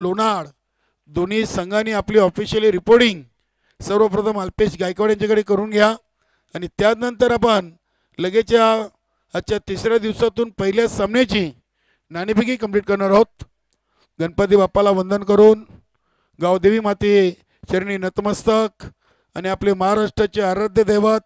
लोणार दोन्ही संघांनी आपली ऑफिशियली रिपोर्टिंग सर्वप्रथम अल्पेश गायकवाड यांच्याकडे करून घ्या आणि त्यानंतर आपण लगेच आजच्या तिसऱ्या दिवसातून पहिल्या सामन्याची नाणेफेकी कंप्लीट करणार आहोत। गणपती बाप्पाला वंदन करून गावदेवी माते चरणी नतमस्तक आणि आपले महाराष्ट्राचे आराध्य दैवत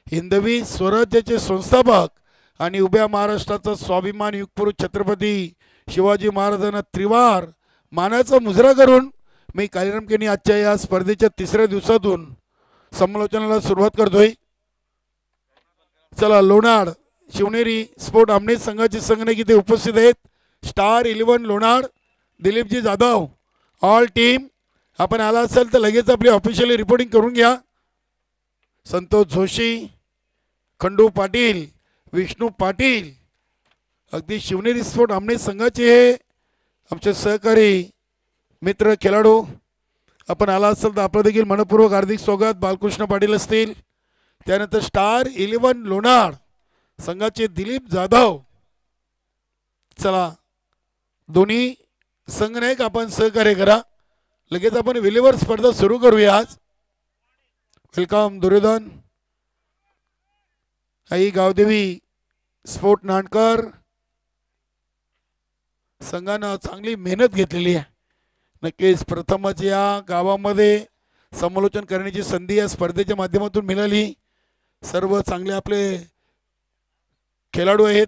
हिंदवी स्वराज्याचे संस्थापक आणि उभ्या महाराष्ट्राचा स्वाभिमान युगपुरुष छत्रपती शिवाजी महाराजांना त्रिवार मानाचा मुजरा करून मी कार्यक्रम केनी आजच्या या स्पर्धेच्या तिसऱ्या दिवसातून समालोचनाला सुरुवात करतोय। चला, लोणार शिवनेरी स्पोर्ट आमने संघाचे संघटक इथे उपस्थित आहेत। Star 11 Lonar Dilip ji Jadhav all team आपण आला असाल तर लगेच आपली ऑफिशियली रिपोर्टिंग करून घ्या। संतोष जोशी, खंडू पाटील, विष्णू पाटील अगदी शिवनेरी स्पोर्ट आमने संघाचे हे आमचे सहकारी मित्र खेळाडू आपण आला असाल तर आपलं देखील मनपूर्वक हार्दिक स्वागत। बालकृष्ण पाटील असतील, त्यानंतर स्टार 11 लोणार संघाचे दिलीप जाधव। चला, दोन्ही संघनायक आपण सहकार्य करा, लगेच आपण विलेवर स्पर्धा सुरू करूया। आज वेलकम दुर्योधन आई गावदेवी स्पोर्ट नांदकर संघानं चांगली मेहनत घेतलेली आहे। नक्कीच प्रथमच या गावामध्ये समालोचन करण्याची संधी या स्पर्धेच्या माध्यमातून मिळाली। सर्व चांगले आपले खेळाडू आहेत,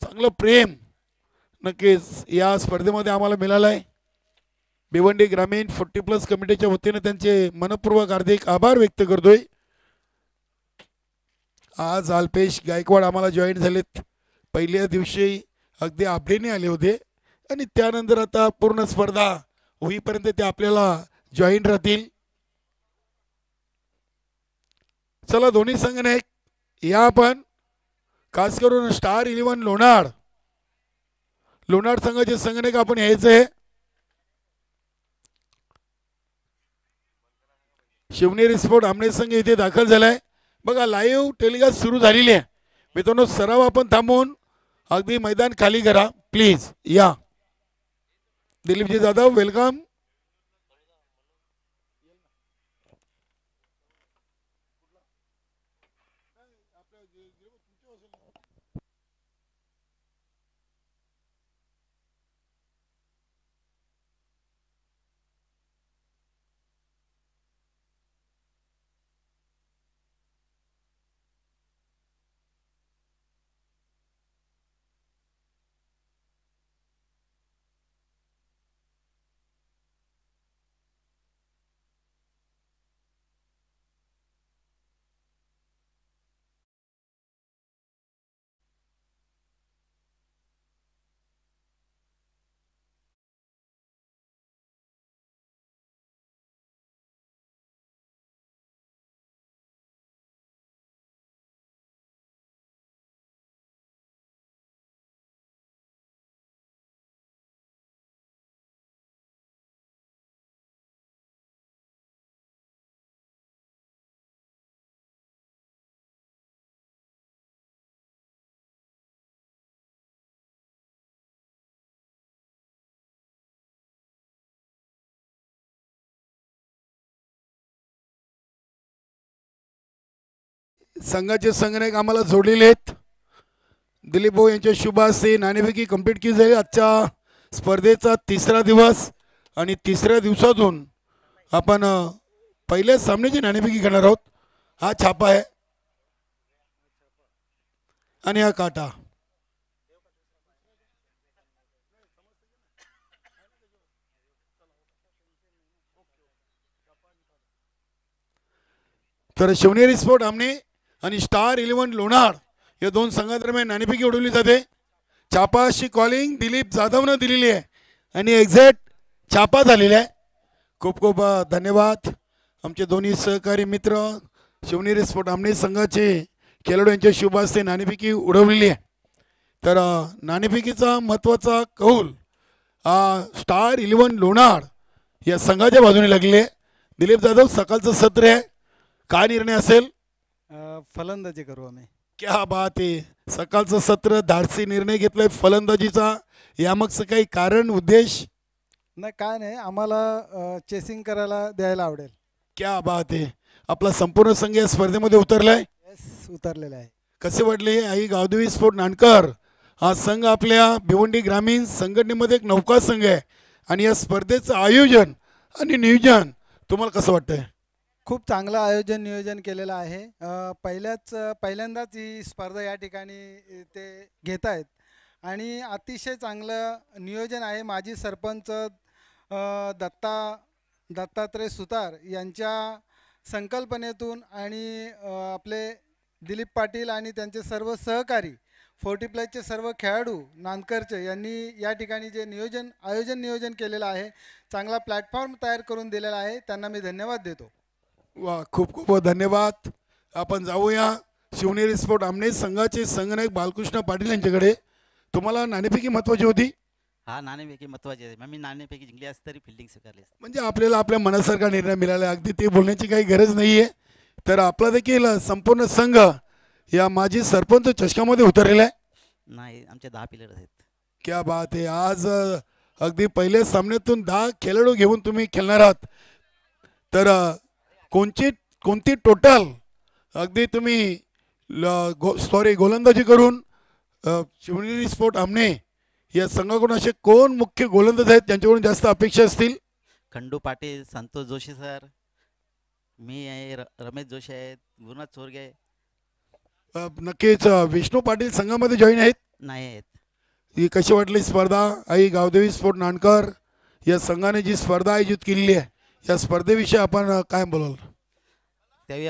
चांगलं प्रेम नक्कीच या स्पर्धेमध्ये आम्हाला मिळालं आहे। भिवंडी ग्रामीण 40+ कमिटीच्या वतीने त्यांचे मनपूर्वक हार्दिक आभार व्यक्त करतोय। आज अल्पेश गायकवाड आम्हाला जॉईन झालेत, पहिल्या दिवशी अगदी आपलीने आले होते आणि त्यानंतर आता पूर्ण स्पर्धा होईपर्यंत ते आपल्याला जॉईन राहतील। चला, दोन्ही संघनायक या आपण खास करून स्टार 11 लोणार संघाचे संघनायक आपण यायचे। शिवनेरी स्पोर्ट आमने संघ इथे दाखल झालाय बघा, लाईव्ह टेलिकास्ट सुरू झालेली आहे मित्रांनो। सराव आपण थांबवून अगदी मैदान खाली करा प्लीज। या दिलीपजी जाधव वेलकम। संघाचे संघनायक आम्हाला जोडलेले आहेत। दिलीप भाऊ यांच्या शुभ हस्ते नाणेफेकी कंप्लीट केली जाईल। आजच्या स्पर्धेचा तिसरा दिवस आणि तिसऱ्या दिवसातून आपण पहिल्या सामन्याची नाणेफेकी करणार आहोत। हा छापा आहे आणि हा काटा। तर शिवनेरी स्पोर्ट आमने आणि स्टार 11 लोणार या दोन संघादरम्यान नाणेफेकी उडवली जाते। छापा अशी कॉलिंग दिलीप जाधवनं दिलेली आहे आणि एक्झॅक्ट छापा झालेला आहे। खूप खूप धन्यवाद आमचे दोन्ही सहकारी मित्र शिवनेरी स्पोर्ट आमने संघाचे खेळाडू यांच्या शुभ हस्ते नाणेफेकी उडवलेली आहे। तर नाणेफेकीचा महत्त्वाचा कौल स्टार 11 लोणार या संघाच्या बाजूने लागले। दिलीप जाधव सकाळचं सत्र आहे, काय निर्णय असेल? फलंदाजी करू आम्ही। क्या बात आहे, सकाळचं सत्र धाडसी निर्णय घेतलाय फलंदाजीचा, यामागचं काही कारण उद्देश? नाही काय नाही आम्हाला चेसिंग करायला द्यायला आवडेल. क्या बात आहे. आपला संपूर्ण संघ या स्पर्धेमध्ये उतरलाय. येस उतरलेलं आहे. कसे वाटले आई गावदेवी स्पोर्ट नानकर? हा संघ आपल्या भिवंडी ग्रामीण संघटनेमध्ये एक नौका संघ आहे आणि या स्पर्धेचं आयोजन आणि नियोजन तुम्हाला कसं वाटतंय? खूप चांगलं आयोजन नियोजन केलेलं आहे. पहिल्यांदाच ही स्पर्धा या ठिकाणी ते घेत आहेत आणि अतिशय चांगलं नियोजन आहे. माजी सरपंच दत्तात्रय सुतार यांच्या संकल्पनेतून आणि आपले दिलीप पाटील आणि त्यांचे सर्व सहकारी 40 प्लसचे सर्व खेळाडू नानकरचे यांनी या ठिकाणी जे आयोजन नियोजन केलेलं आहे, चांगला प्लॅटफॉर्म तयार करून दिलेला आहे. त्यांना मी धन्यवाद देतो. वा, खूप खूप धन्यवाद. आपण जाऊया शिवनेरी स्पोर्ट आमने संघाचे संघनायक बालकृष्ण पाटील यांच्याकडे. तुम्हाला नाणेफेकी महत्वाची होती. हा नाणेफेकी महत्वाची आहे. मग मी नाणेफेकी जिंकली असती तरी फिल्डिंग स्वीकारली असती. म्हणजे आपल्याला आपल्या मनासारखा निर्णय मिळाला, अगदी ते बोलण्याची काही गरज नाही आहे. तर आपला देखील संपूर्ण संघ या माजी सरपंच चषकामध्ये उतरलेला आहे. नाही, आमचे 10 प्लेयर आहेत. क्या बात आहे. आज अगदी पहिल्या सामन्यातून 10 खेळाडू घेऊन तुम्ही खेळणार आहात. तर कोणती टोटल अगदी तुम्ही गोलंदाजी करून शिवनेरी स्पोर्ट आमने या संघाकडून असे कोण मुख्य गोलंदाज आहेत त्यांच्याकडून जास्त अपेक्षा असतील? खंडू पाटील, संतोष जोशी सर, मी आहे, रमेश जोशी आहेत, गुरुनाथ चोरगे नक्कीच विष्णू पाटील संघामध्ये जॉईन आहेत. नाही आहेत. ही कशी वाटली स्पर्धा? आई गावदेवी स्पोर्ट नानकर या संघाने जी स्पर्धा आयोजित केलेली आहे, या स्पर्धेविषयी आपण काय बोलाल? त्यावेळी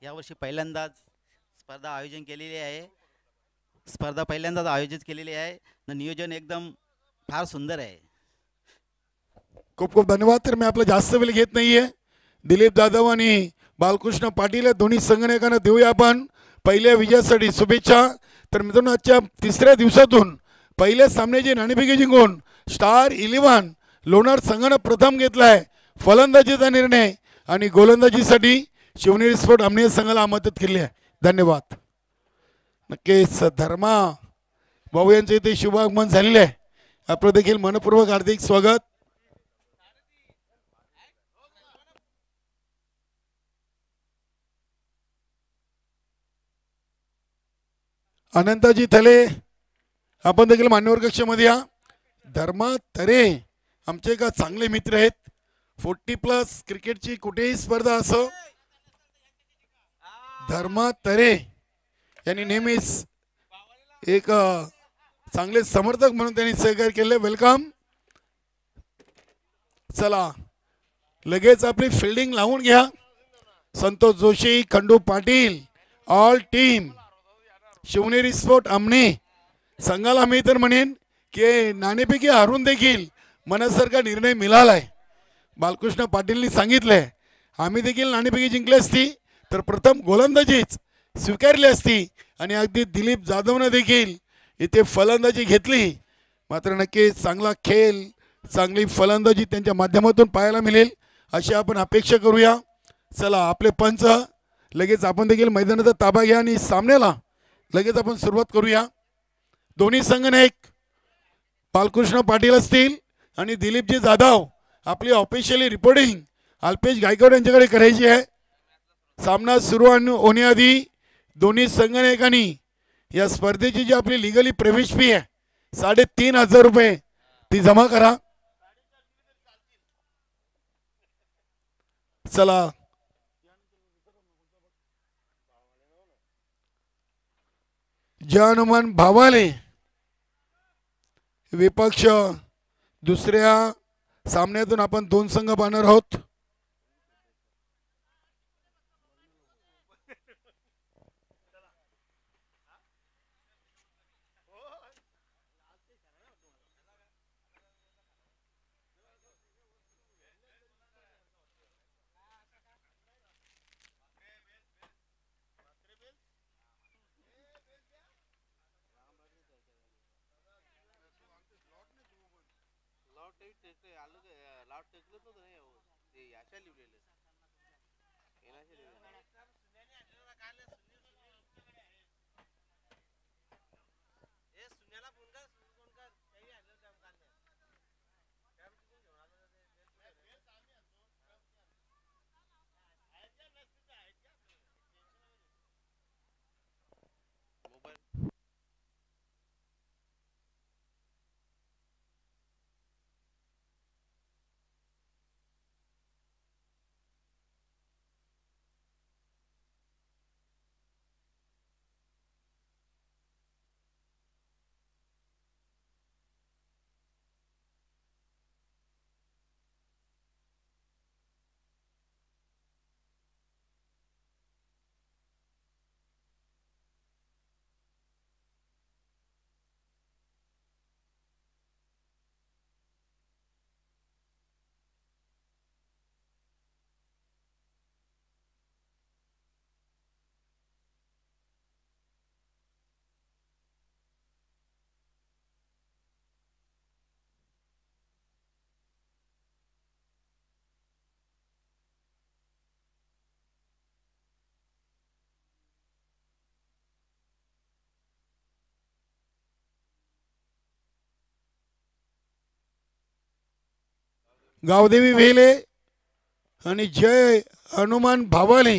यावर्षी पहिल्यांदाच स्पर्धा आयोजन केलेली आहे. स्पर्धा पहिल्यांदाच आयोजित केलेली आहे. नियोजन एकदम फार सुंदर आहे. खूप खूप धन्यवाद. तर मी आपला जास्त वेळ घेत नाहीये. दिलीप जाधव आणि बालकृष्ण पाटील या दोन्ही संघटकांना देऊया आपण पहिल्या विजयासाठी शुभेच्छा. तर मित्रांनो, आजच्या तिसऱ्या दिवसातून पहिल्या सामन्याची नाणेफेकी जिंकून स्टार 11 लोणार संघानं प्रथम घेतलाय फलंदाजीचा निर्णय आणि गोलंदाजीसाठी शिवनेरी स्पोर्ट आमने संघाला आमंत्रित केले आहे. धन्यवाद. नक्कीच धर्मा भाऊ यांचे इथे शुभागमन झालेले आहे. आपलं देखील मनपूर्वक हार्दिक स्वागत. अनंताजी थले आपण देखील मान्यवर कक्षामध्ये या. धर्मा तरे आमचे का चांगले मित्र आहेत. 40 प्लस क्रिकेटची कुठेही स्पर्धा असो, धर्मा तरे यांनी नेहमीच एक चांगले समर्थक म्हणून त्यांनी सहकार्य केले. वेलकम. चला लगेच आपली फिल्डिंग लावून घ्या. Santosh Joshi, Khandu Patil, all team Shivneri sport आमने संघाला मी तर म्हणेन की नाणेफेकी हारून देखील मनासारखा निर्णय मिळालाय. बालकृष्ण पाटीलनी सांगितलंय आम्ही देखील नाणेफेकी जिंकली असती तर प्रथम गोलंदाजीच स्वीकारली असती आणि अगदी दिलीप जाधवनं देखील इथे फलंदाजी घेतली. मात्र नक्कीच चांगला खेळ, चांगली फलंदाजी त्यांच्या माध्यमातून पाहायला मिळेल अशी आपण अपेक्षा करूया. चला आपले पंच लगेच आपण देखील मैदानाचा ताबा घ्या आणि सामन्याला लगेच आपण सुरुवात करूया. दोन्ही संघनायक बालकृष्ण पाटील असतील आणि दिलीपजी जाधव आपली ऑफिशियली रिपोर्टिंग अल्पेश गायकवाड यांच्याकडे करायची आहे. सामना सुरू होण्याआधी दोन्ही संघनायकांनी या स्पर्धेची जी आपली लिगली प्रवेश फी आहे 3,500 रुपये ती जमा करा. चला हनुमान भावाले विपक्ष दुसऱ्या सामन्यातून आपण 2 संघ पाहणार आहोत. गावदेवी वेले आणि जय हनुमान भावाले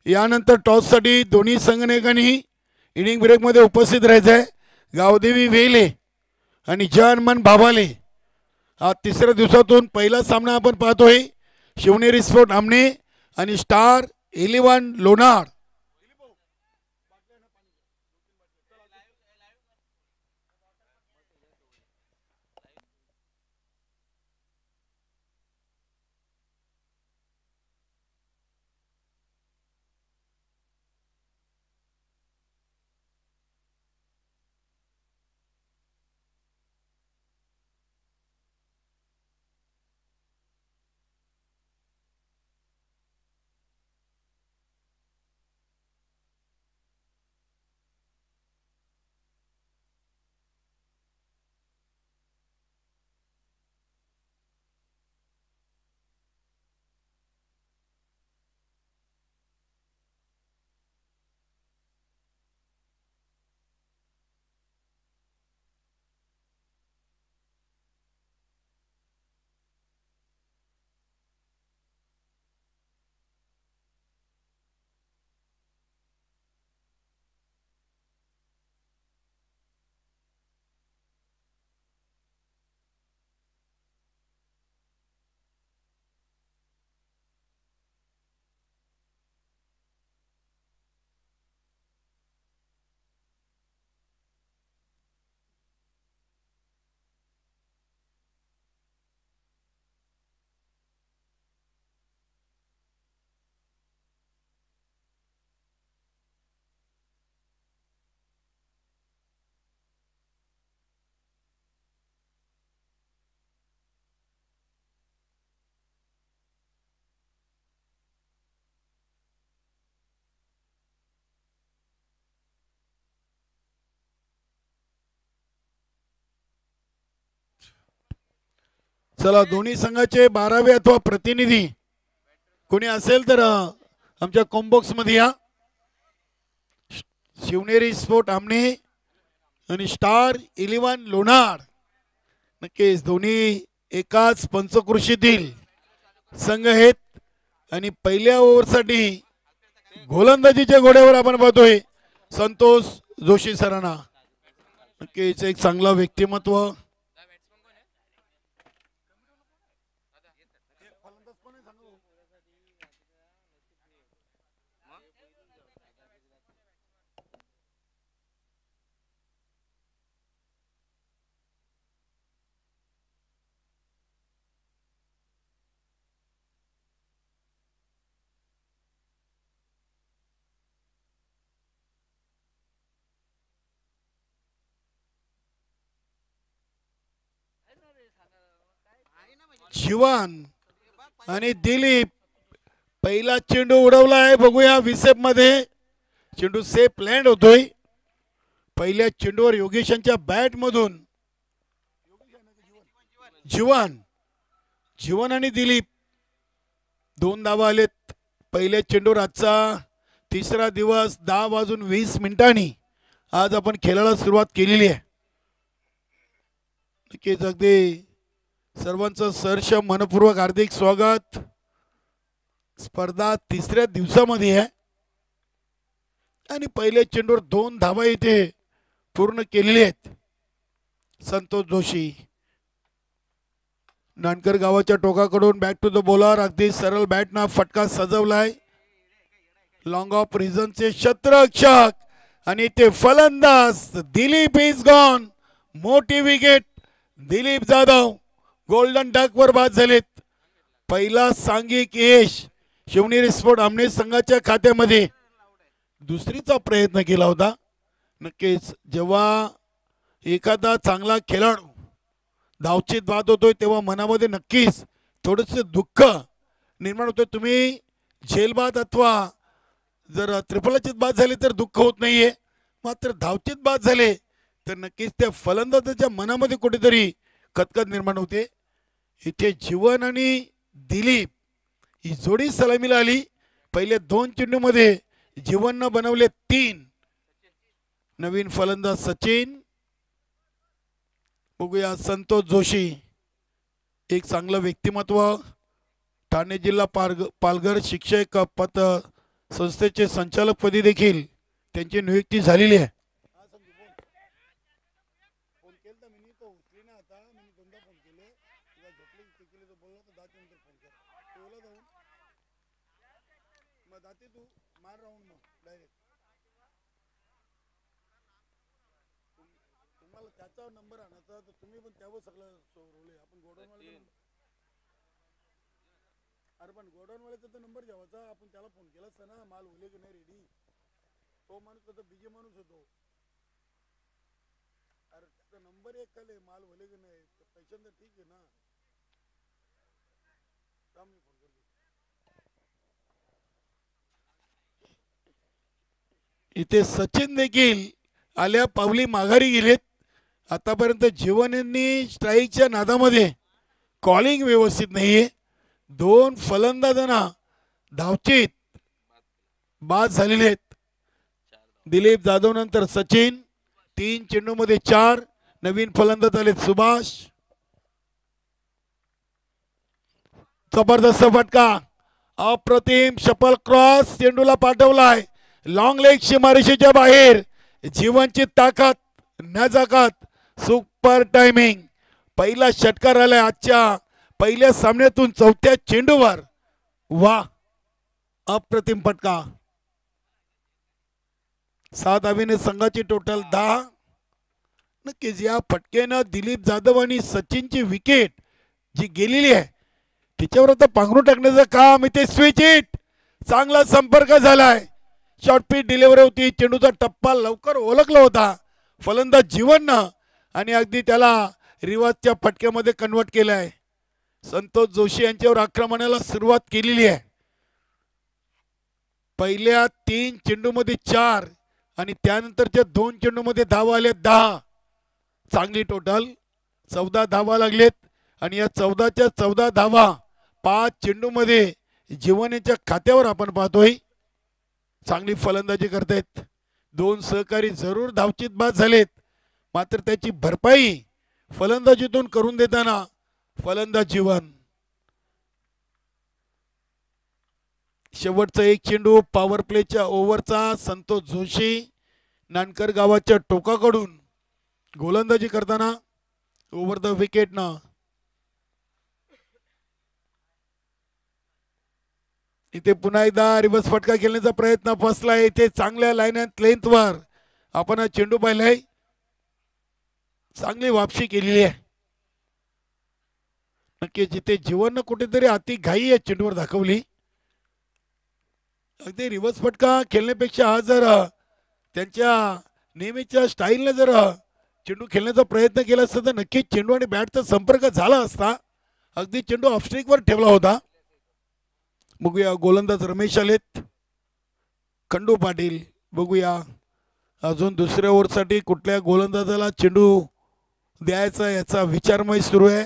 यानंतर टॉससाठी दोन्ही संघटनांनी इनिंग ब्रेकमध्ये उपस्थित राहायचं आहे. गावदेवी वेले आणि जय हनुमान भावाले हा तिसऱ्या दिवसातून पहिला सामना आपण पाहतोय. शिवनेरी स्पोर्ट आमने आणि स्टार 11 लोणार. चला दोन्ही संघाचे 12वे अथवा प्रतिनिधी कोणी असेल तर आमच्या कॉम्बॉक्स मध्ये या. शिवनेरी स्पोर्ट आमने आणि स्टार 11 लोणार नक्कीच दोन्ही एकाच पंचकृषीतील संघ आहेत. आणि पहिल्या ओव्हरसाठी गोलंदाजीच्या घोड्यावर आपण पाहतोय संतोष जोशी सरांना. नक्कीच एक चांगला व्यक्तिमत्व. जीवन आणि दिलीप पहिला चेंडू उडवलाय. बघूया विसेप मध्ये चेंडू सेफ लँड होतोय. पहिल्या चेंडूवर योगेशांच्या बॅट मधून जीवन आणि दिलीप 2 धावा आलेत पहिल्या चेंडूवर. आजचा तिसरा दिवस 10:20 आज आपण खेळायला सुरुवात केलेली आहे. नक्कीच अगदी सर्वांचं सहर्ष मनपूर्वक हार्दिक स्वागत. स्पर्धा तिसऱ्या दिवसामध्ये आहे आणि पहिल्या चेंडूवर 2 धावा इथे पूर्ण केलेली आहेत. संतोष जोशी नानकर गावाच्या टोकाकडून बॅक टू द बॉलर. अगदी सरळ बॅटना फटका सजवलाय. लॉंग ऑफ रिझनचे क्षेत्ररक्षक आणि ते फलंदाज दिलीप इज गॉन. मोठी wicket Dilip Jadhav golden duck वर बाद झालेत. पहिला सांघिक यश शिवनेरी स्पोर्ट आमने संघाच्या खात्यामध्ये. दुसरीचा प्रयत्न केला होता. नक्कीच जेव्हा एखादा चांगला खेळाडू धावचीत बाद होतोय तेव्हा मनामध्ये नक्कीच थोडंसं दुःख निर्माण होतोय. तुम्ही झेलबाद अथवा जर त्रिफलाचीत बाद झाले तर दुःख होत नाहीये, मात्र धावचीत बाद झाले तर नक्कीच त्या फलंदाजाच्या मनामध्ये कुठेतरी खतखत निर्माण होते. इथे जीवन आणि दिलीप ही जोडी सलामीला आली. पहिले 2 चेंडूमध्ये जीवननं बनवले 3. नवीन फलंदाज सचिन. बघूया संतोष जोशी एक चांगलं व्यक्तिमत्व, ठाणे जिल्हा पालघर शिक्षक पत संस्थेचे संचालकपदी देखील त्यांची नियुक्ती झालेली आहे. त्याचा नंबर आणायचा तर तुम्ही पण त्यावर सगळं सोडवले. आपण गोडाऊनवाले अरे पण गोडाऊनवाल्याचा तर नंबर घ्यावाचा. आपण त्याला फोन केला असता ना, माल होले की नाही रेडी. तो माणूस तर बिजी माणूस होतो. अरे त्याचा नंबर एक खाले, माल होले की नाही पैशांचं ठीक आहे ना. मी फोन करतो. इथे सचिन देखील आल्या पावली माघारी गेलेत. आतापर्यंत जीवन यांनी स्ट्राईकच्या नादामध्ये कॉलिंग व्यवस्थित नाहीये. 2 फलंदाजांना धावचीत बाद झालेले आहेत. दिलीप जाधव नंतर सचिन, 3 चेंडूमध्ये 4. नवीन फलंदाज आले सुभाष. जबरदस्त फटका, अप्रतिम शपल क्रॉस चेंडूला पाठवलाय. लॉंग लेग सीमारेषेच्या बाहेर. जीवनची ताकद, नजाकत, सुपर टायमिंग. पहिला षटकार आलाय आजच्या पहिल्या सामन्यातून 4थ्या चेंडूवर. वा, अप्रतिम फटका. 7 धावेने संघाची टोटल 10. नक्कीच या फटकेनं दिलीप जाधव आणि सचिनची विकेट जी गेलेली आहे तिच्यावर आता पांघरून टाकण्याचं काम. इथे स्विच हिट, चांगला संपर्क झालाय. शॉर्टपिच डिलिव्हरी होती. चेंडूचा टप्पा लवकर ओळखला होता फलंदाज जीवननं आणि अगदी त्याला रिवाजच्या फटक्यामध्ये कन्वर्ट केलंय. संतोष जोशी यांच्यावर आक्रमणाला सुरुवात केलेली आहे. पहिल्या 3 चेंडूमध्ये 4 आणि त्यानंतरच्या 2 चेंडूमध्ये धावा आल्या 10. चांगली टोटल 14 धावा लागलेत आणि या 14च्या 14 धावा 5 चेंडूमध्ये जीवन यांच्या खात्यावर आपण पाहतोय. चांगली फलंदाजी करतायत. 2 सहकारी जरूर धावचीत बाद झालेत, मात्र त्याची भरपाई फलंदाजीतून करून देताना फलंदाज जीवन. शेवटचा 1 चेंडू पॉवर प्लेच्या ओव्हरचा. संतोष जोशी नानकर गावाच्या टोकाकडून गोलंदाजी करताना ओव्हर द विकेटनं. इथे पुन्हा एकदा रिव्हर्स फटका खेळण्याचा प्रयत्न फसला. इथे चांगल्या लाईन अँड लेंथवर आपण हा चेंडू पाहिलाय. चांगली वापसी केलेली आहे. नक्की जिथे जीवन कुठेतरी अति घाई या चेंडूवर दाखवली. अगदी रिव्हर्स फटका खेळण्यापेक्षा हा जर त्यांच्या नेहमीच्या स्टाईलने जर चेंडू खेळण्याचा प्रयत्न केला असता तर नक्कीच चेंडू आणि बॅटचा संपर्क झाला असता. अगदी चेंडू ऑफस्ट्रिकवर ठेवला होता. बघूया गोलंदाज रमेश आलेत. खंडू पाटील. बघूया अजून दुसऱ्या ओव्हरसाठी कुठल्या गोलंदाजाला चेंडू द्यायचा याचा विचारमय सुरू आहे.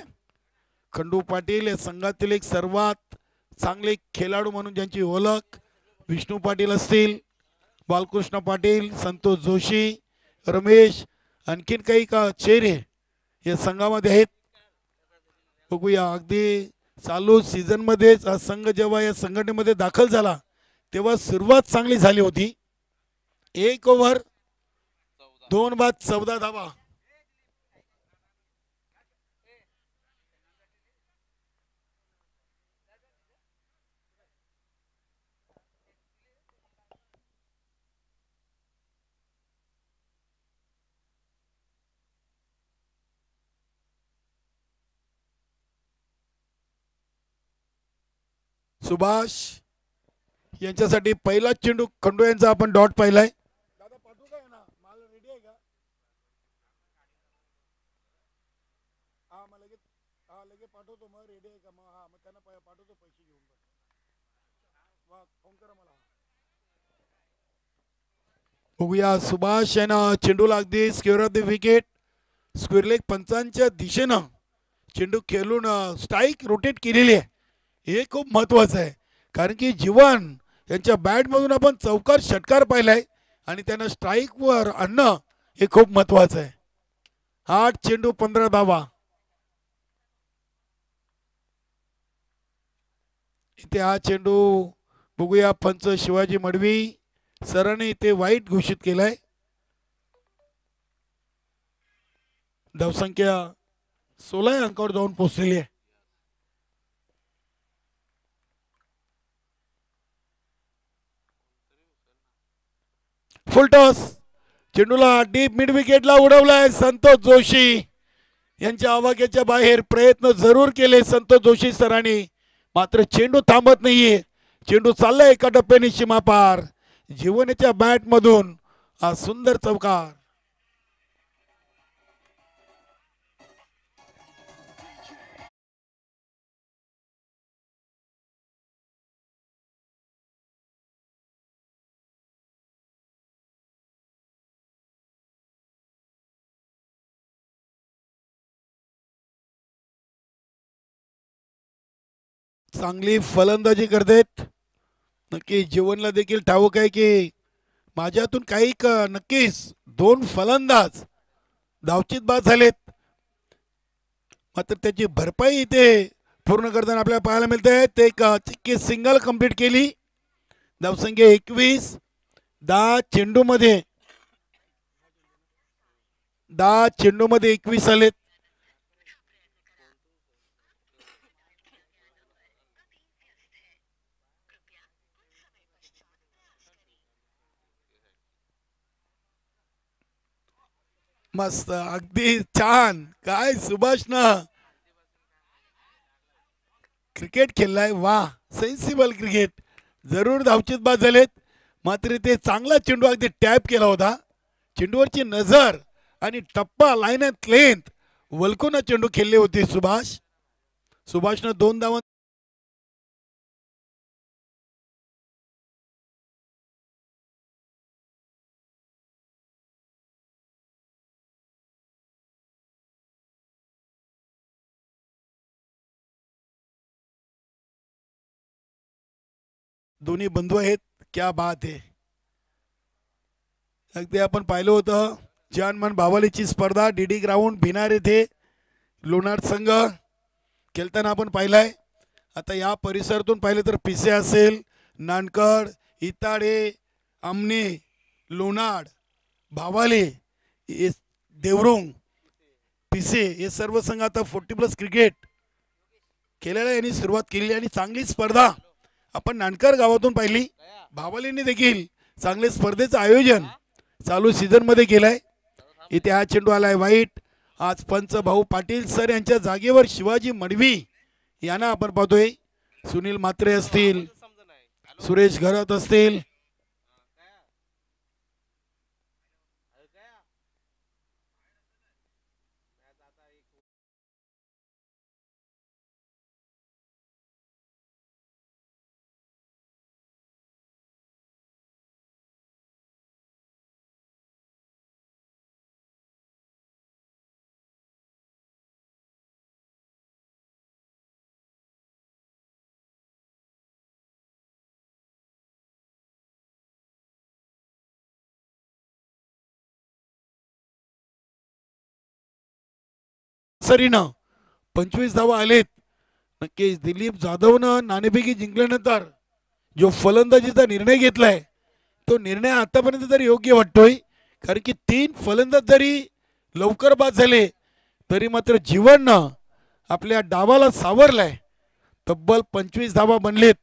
खंडू पाटील या संघातील एक सर्वात चांगले खेळाडू म्हणून ज्यांची ओळख विष्णू पाटील असतील, बालकृष्ण पाटील, संतोष जोशी, रमेश, आणखीन काही का चेहरे या संघामध्ये आहेत. बघूया अगदी चालू सीझन मध्ये संघ जेव्हा या संघटनेमध्ये दाखल झाला तेव्हा सुरुवात चांगली झाली होती. 1 ओव्हर 2 बाद 14 धावा. सुभाष यांच्यासाठी पहिला चेंडू खंडू यांचा आपण डॉट पाहिलाय. दादा पाठवू काय ना, माल रेडी आहे का? हा मग लगेच पाठवतो. मग रेडी आहे का? मग त्यांना पाठवतो पैसे घेऊन. फोन करा मला. बघूया सुभाष यांना चेंडूला अगदी square off the wicket square leg पंचांच्या दिशेनं चेंडू खेळून स्ट्राईक रोटेट केलेली आहे. हे खूप महत्त्वाचं आहे कारण की जीवन यांच्या बॅटमधून आपण चौकार षटकार पाहिलाय आणि त्यांना स्ट्राईकवर आणणं हे खूप महत्त्वाचं आहे. 8 चेंडू 15 धावा. इथे हा चेंडू बघूया. पंच शिवाजी मडवी सरांनी इथे वाईट घोषित केलाय. धावसंख्या 16 अंकावर जाऊन पोहोचलेली आहे. फुलटॉस चेंडूला डीप मिड विकेटला उडवलाय. संतोष जोशी यांच्या आवाक्याच्या बाहेर प्रयत्न जरूर केले संतोष जोशी सरांनी, मात्र चेंडू थांबत नाहीये. चेंडू चाललाय एका टप्प्याने सीमापार. जीवनाच्या बॅट मधून हा सुंदर चौकार. चांगली फलंदाजी करतेत. नक्की जीवनला देखील ठाऊक आहे की माझ्यातून काही नक्कीच 2 फलंदाज धावचीत बाद झालेत, मात्र त्याची भरपाई इथे पूर्ण करताना आपल्याला पाहायला मिळते. ते एक चिक्की सिंगल कंप्लीट केली. धावसंख्या 21. 10 चेंडूमध्ये 21 आलेत. मस्त, अगदी छान. काय सुभाषनं क्रिकेट खेळलाय. वा, सेन्सिबल क्रिकेट. जरूर धावचीत बाद झालेत, मात्र ते चांगला चेंडू अगदी टॅप केला होता. चेंडूवरची नजर आणि टप्पा लाईनत लेंथ वलकुना चेंडू खेळले होते सुभाषनं 2 धावा. दोन्ही बंधू आहेत. क्या बात आहे. अगदी आपण पाहिलं होतं जानमन बावालीची स्पर्धा डीडी ग्राउंड भिनार येथे लोणार संघ खेळताना आपण पाहिलाय. आता या परिसरातून पाहिलं तर पिसे असेल, नानकड, इताडे, आमने, लोणाड, भावाले, देवरुंग, पिसे हे सर्व संघ आता 40+ क्रिकेट खेळायला यांनी सुरुवात केली आणि चांगली स्पर्धा आपण नानकर गावातून पाहिली. भावालीने देखील चांगले स्पर्धेचं आयोजन चालू सीझन मध्ये केलंय. इथे हा चेंडू आलाय वाईट. आज पंच भाऊ पाटील सर यांच्या जागेवर शिवाजी मडवी यांना आपण पाहतोय. सुनील म्हात्रे असतील, सुरेश घरत असतील, सरीनं 25 धावा आलेत. नक्कीच दिलीप जाधवनं नाणेफेकी जिंकल्यानंतर जो फलंदाजीचा निर्णय घेतलाय तो निर्णय आतापर्यंत तरी योग्य वाटतोय. कारण की 3 फलंदाज जरी लवकर बाद झाले तरी मात्र जीवननं आपल्या डावाला सावरलाय. तब्बल 25 धावा बनलेत.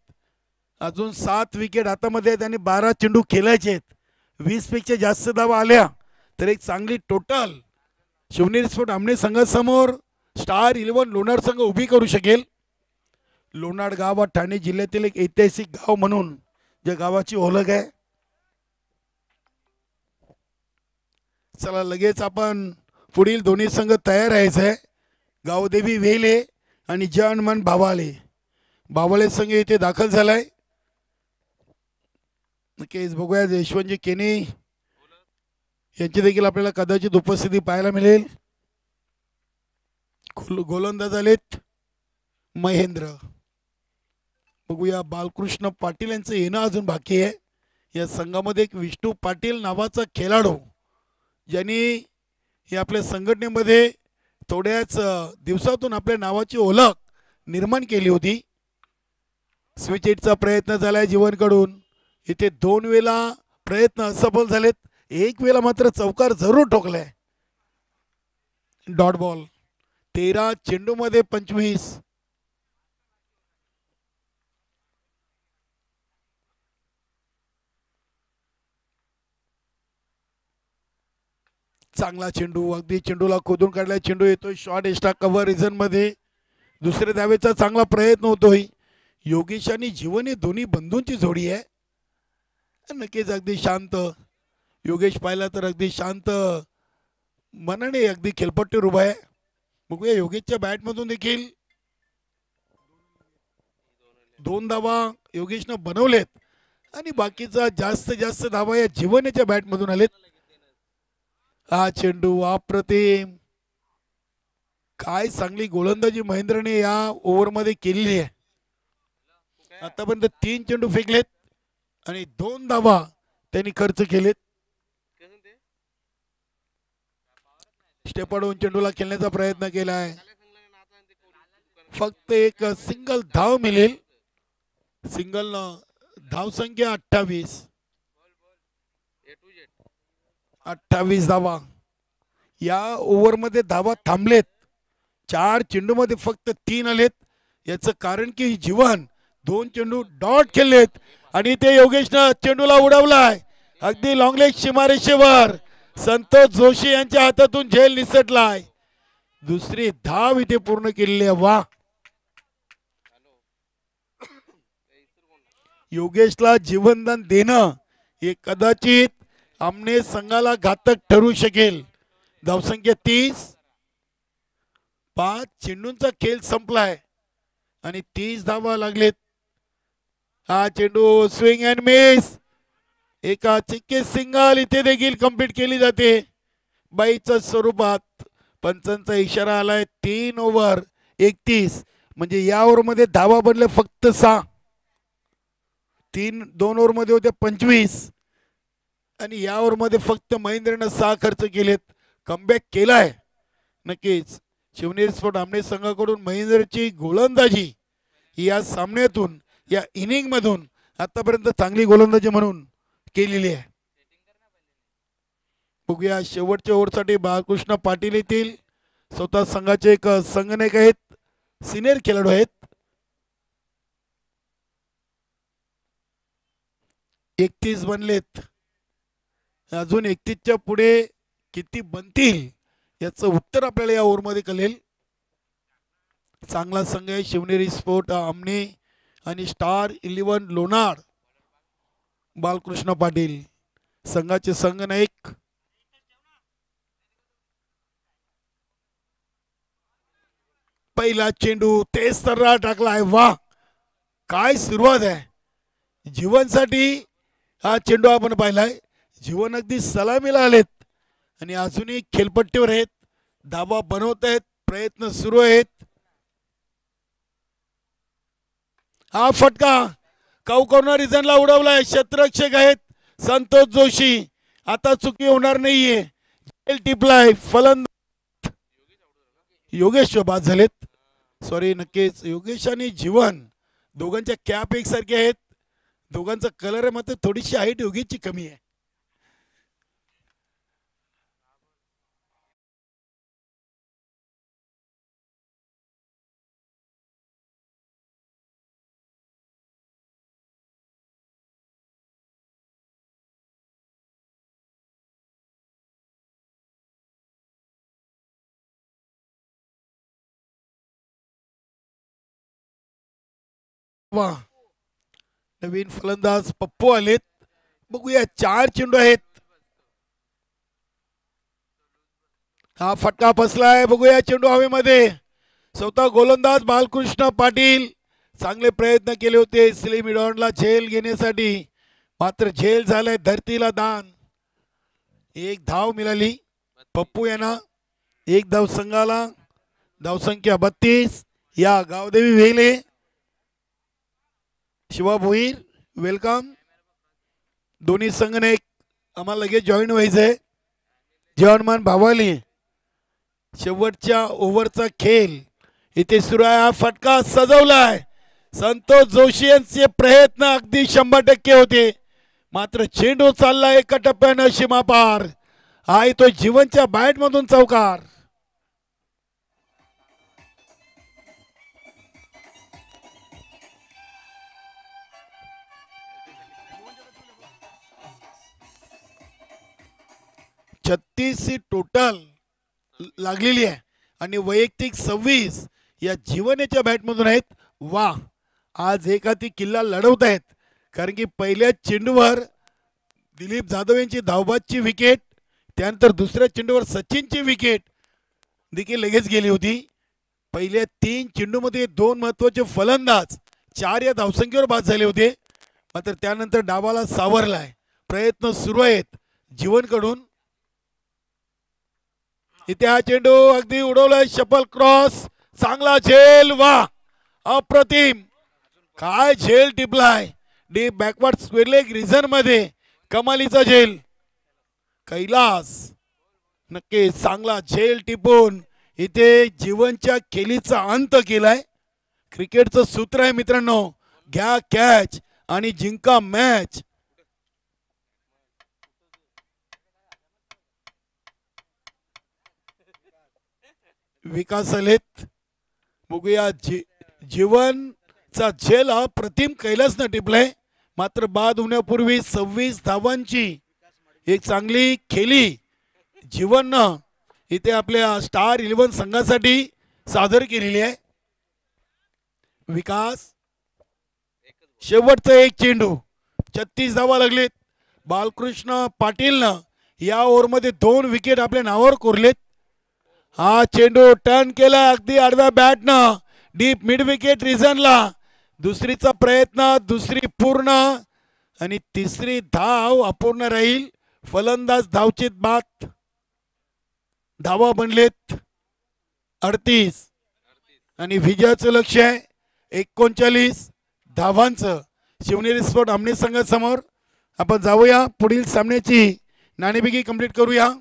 अजून 7 विकेट हातामध्ये आहेत आणि 12 चेंडू खेळायचे आहेत. 20 पेक्षा जास्त धावा आल्या तर एक चांगली टोटल शिवनेरी स्पोर्ट आमने संघासमोर स्टार 11 लोणार संघ उभी करू शकेल. लोणार गाव हा ठाणे जिल्ह्यातील एक ऐतिहासिक गाव म्हणून ज्या गावाची ओळख आहे. चला लगेच आपण पुढील दोन्ही संघ तयार राहायचं आहे. गावदेवी वेले आणि जनमन भावाले संघ इथे दाखल झालाय. नक्कीच बघूया यशवंतजी केने यांची देखील आपल्याला कदाचित उपस्थिती पाहायला मिळेल. गोलंदाज आलेत महेंद्र. बघूया बालकृष्ण पाटील यांचं येणं अजून बाकी आहे. या संघामध्ये एक विष्णू पाटील नावाचा खेळाडू ज्यांनी हे आपल्या संघटनेमध्ये थोड्याच दिवसातून आपल्या नावाची ओळख निर्माण केली होती. स्विच हिटचा प्रयत्न झालाय जीवनकडून. इथे 2 वेळा प्रयत्न असफल झालेत, एक वेळा मात्र चौकार जरूर ठोकलाय. Dot ball. 13 चेंडूमध्ये 25. चांगला चेंडू, अगदी चेंडूला खोदून काढलाय. चेंडू येतोय शॉर्ट एक्स्ट्रा कव्हर रिझन मध्ये. दुसऱ्या धावेचा चांगला प्रयत्न होतोय. योगेश आणि जीवन हे दोन्ही बंधूंची जोडी आहे. नक्कीच अगदी शांत योगेश पाहिला तर अगदी शांत मनाने अगदी खेळपट्टीवर उभा आहे. बघूया योगेशच्या बॅटमधून देखील 2 धावा योगेशनं बनवलेत आणि बाकीचा जास्त धावा या जीवनाच्या बॅटमधून आलेत. हा चेंडू अप्रतिम. काय चांगली गोलंदाजी महेंद्रने या ओव्हरमध्ये केलेली आहे. आतापर्यंत 3 चेंडू फेकलेत आणि 2 धावा त्यांनी खर्च केलेत. स्टेप वाढवून चेंडूला खेळण्याचा प्रयत्न केलाय. फक्त एक सिंगल धाव मिळेल. सिंगल धावसंख्या 28 धावा. या ओव्हरमध्ये धावा थांबलेत. 4 चेंडूमध्ये फक्त 3 आलेत. याचं कारण की जीवन 2 चेंडू डॉट खेळलेत आणि ते योगेशनं चेंडूला उडवलाय अगदी लॉंगलेग सीमारेषेवर. संतोष जोशी यांच्या हातातून झेल निसटलाय. दुसरी धाव इथे पूर्ण केलेली आहे. वा. योगेशला जीवनदान देणं हे कदाचित आमने संघाला घातक ठरू शकेल. धावसंख्या 30. 5 चेंडूंचा खेळ संपलाय आणि 30 धावा लागलेत. हा चेंडू स्विंग अँड मिस. एका चिक्के सिंगल इथे देखील कंप्लीट केली जाते बाईच्या स्वरूपात. पंचांचा इशारा आलाय. 3 ओव्हर 31 म्हणजे या ओव्हरमध्ये धावा बनले फक्त 6. 2 ओव्हरमध्ये होते 25 आणि या ओव्हरमध्ये फक्त महेंद्रनं 6 खर्च केलेत. कमबॅक केलाय. नक्कीच शिवनेरी स्पोर्ट आमने संघाकडून महेंद्रची गोलंदाजी या सामन्यातून या इनिंग मधून आतापर्यंत चांगली गोलंदाजी म्हणून केलेली आहे. बघूया शेवटच्या ओव्हरसाठी बाळकृष्ण पाटील येतील. स्वतः संघाचे एक संघनायक आहेत, सिनियर खेळाडू आहेत. 31 बनलेत. अजून 31च्या पुढे किती बनतील याचं उत्तर आपल्याला या ओव्हरमध्ये कळेल. चांगला संघ आहे शिवनेरी स्पोर्ट आमने आणि स्टार 11 लोणार. बालकृष्ण पाटील संघाचे संघनायक. पहिला चेंडू तेच सर्रा टाकलाय. वा काय सुरुवात आहे जीवनसाठी. हा चेंडू आपण पाहिलाय. जीवन अगदी सलामीला आलेत आणि अजूनही खेळपट्टीवर आहेत. धावा बनवत आहेत. प्रयत्न सुरू आहेत. हा फटका कॉर्नर रिजनला उडवलाय. क्षेत्ररक्षक आहेत संतोष जोशी. आता चुकी होणार नाहीये. जेल टिपलाय. फलंदाज योगेश बाद झालेत. सॉरी. नक्कीच योगेश आणि जीवन दोघांच्या कॅप एकसारखे आहेत. दोघांचा कलर आहे मात्र थोडीशी हाईट योगेशची कमी आहे. वा नवीन फलंदाज पप्पू आलेत. बघूया 4 चेंडू आहेत. हा फटका फसलाय. बघूया चेंडू हवेमध्ये. स्वतः गोलंदाज बालकृष्ण पाटील चांगले प्रयत्न केले होते स्लिम मिडॉनला झेल घेण्यासाठी मात्र झेल झालाय. धरतीला दान. 1 धाव मिळाली पप्पू यांना. 1 धाव संघाला. धावसंख्या 32. या गावदेवी वेले शिवा भोईर वेलकम. दोन्ही संघनायक आम्हाला लगेच जॉईन व्हायचंय. जवानमान भावाली. शेवटच्या ओव्हरचा खेळ इथे सुरू आहे. हा फटका सजवलाय. संतोष जोशी यांचे प्रयत्न अगदी 100% होते, मात्र चेंडू चालला एका टप्प्यानं सीमापार. आहे तो जीवनच्या बॅट मधून चौकार. छत्तीस टोटल लागलेली आहे आणि वैयक्तिक 26 या जीवनाच्या बॅटमधून आहेत. वा, आज एखादी किल्ला लढवत आहेत, कारण की पहिल्या चेंडूवर दिलीप जाधव यांची धावबादची विकेट, त्यानंतर दुसऱ्या चेंडूवर सचिनची विकेट देखील लगेच गेली होती. पहिल्या 3 चेंडूमध्ये 2 महत्वाचे फलंदाज 4 या धावसंख्येवर बाद झाले होते, मात्र त्यानंतर डावाला सावरलाय. प्रयत्न सुरू आहेत जीवनकडून. इथे हा चेंडू अगदी उडवलाय, शपल क्रॉस, चांगला झेल. वा, अप्रतिम, काय झेल टिपलाय deep backward square leg region मध्ये. कमालीचा झेल कैलास, नक्की चांगला झेल टिपून इथे जीवनच्या खेळीचा अंत केलाय. क्रिकेटचं सूत्र आहे मित्रांनो, घ्या कॅच आणि जिंका मॅच. विकास आलेत, बघूया. जीवनचा झेल हा प्रतिम कैलासनं टिपलाय, मात्र बाद होण्यापूर्वी 26 धावांची एक चांगली खेळी जीवननं इथे आपल्या स्टार 11 संघासाठी सादर केलेली आहे. विकास, शेवटचा एक चेंडू, 36 धावा लागलेत. बालकृष्ण पाटीलनं या ओव्हरमध्ये 2 विकेट आपल्या नावावर कोरलेत. हा चेंडू टर्न केला अगदी आडव्या बॅटनं डीप मिड विकेट रिझनला. दुसरीचा प्रयत्न, दुसरी पूर्ण आणि तिसरी धाव अपूर्ण राहील. फलंदाज धावचीत बाद. धावा बनलेत 38 आणि विजयाचं लक्ष आहे 39 धावांचं. शिवनेरी स्पोर्ट आमने संघासमोर आपण जाऊया, पुढील सामन्याची नाणेफेकी कंप्लीट करूया.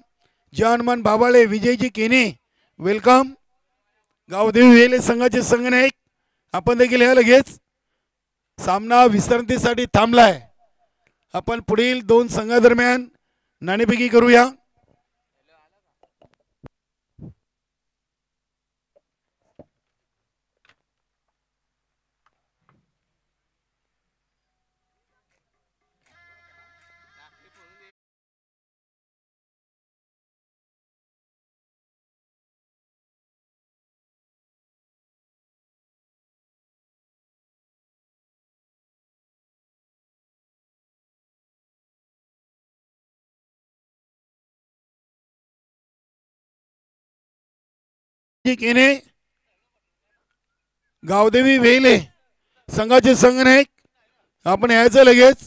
हनुमान बाबाळे, विजयजी केने वेलकम. गावदेवी वेले संघाचे संघनायक आपण देखील या. लगेच सामना विश्रांतीसाठी थांबलाय. आपण पुढील 2 संघादरम्यान नाणेफेकी करूया. केने, गावदेवी वेले संघाचे संघनायक आपण यायचं लगेच.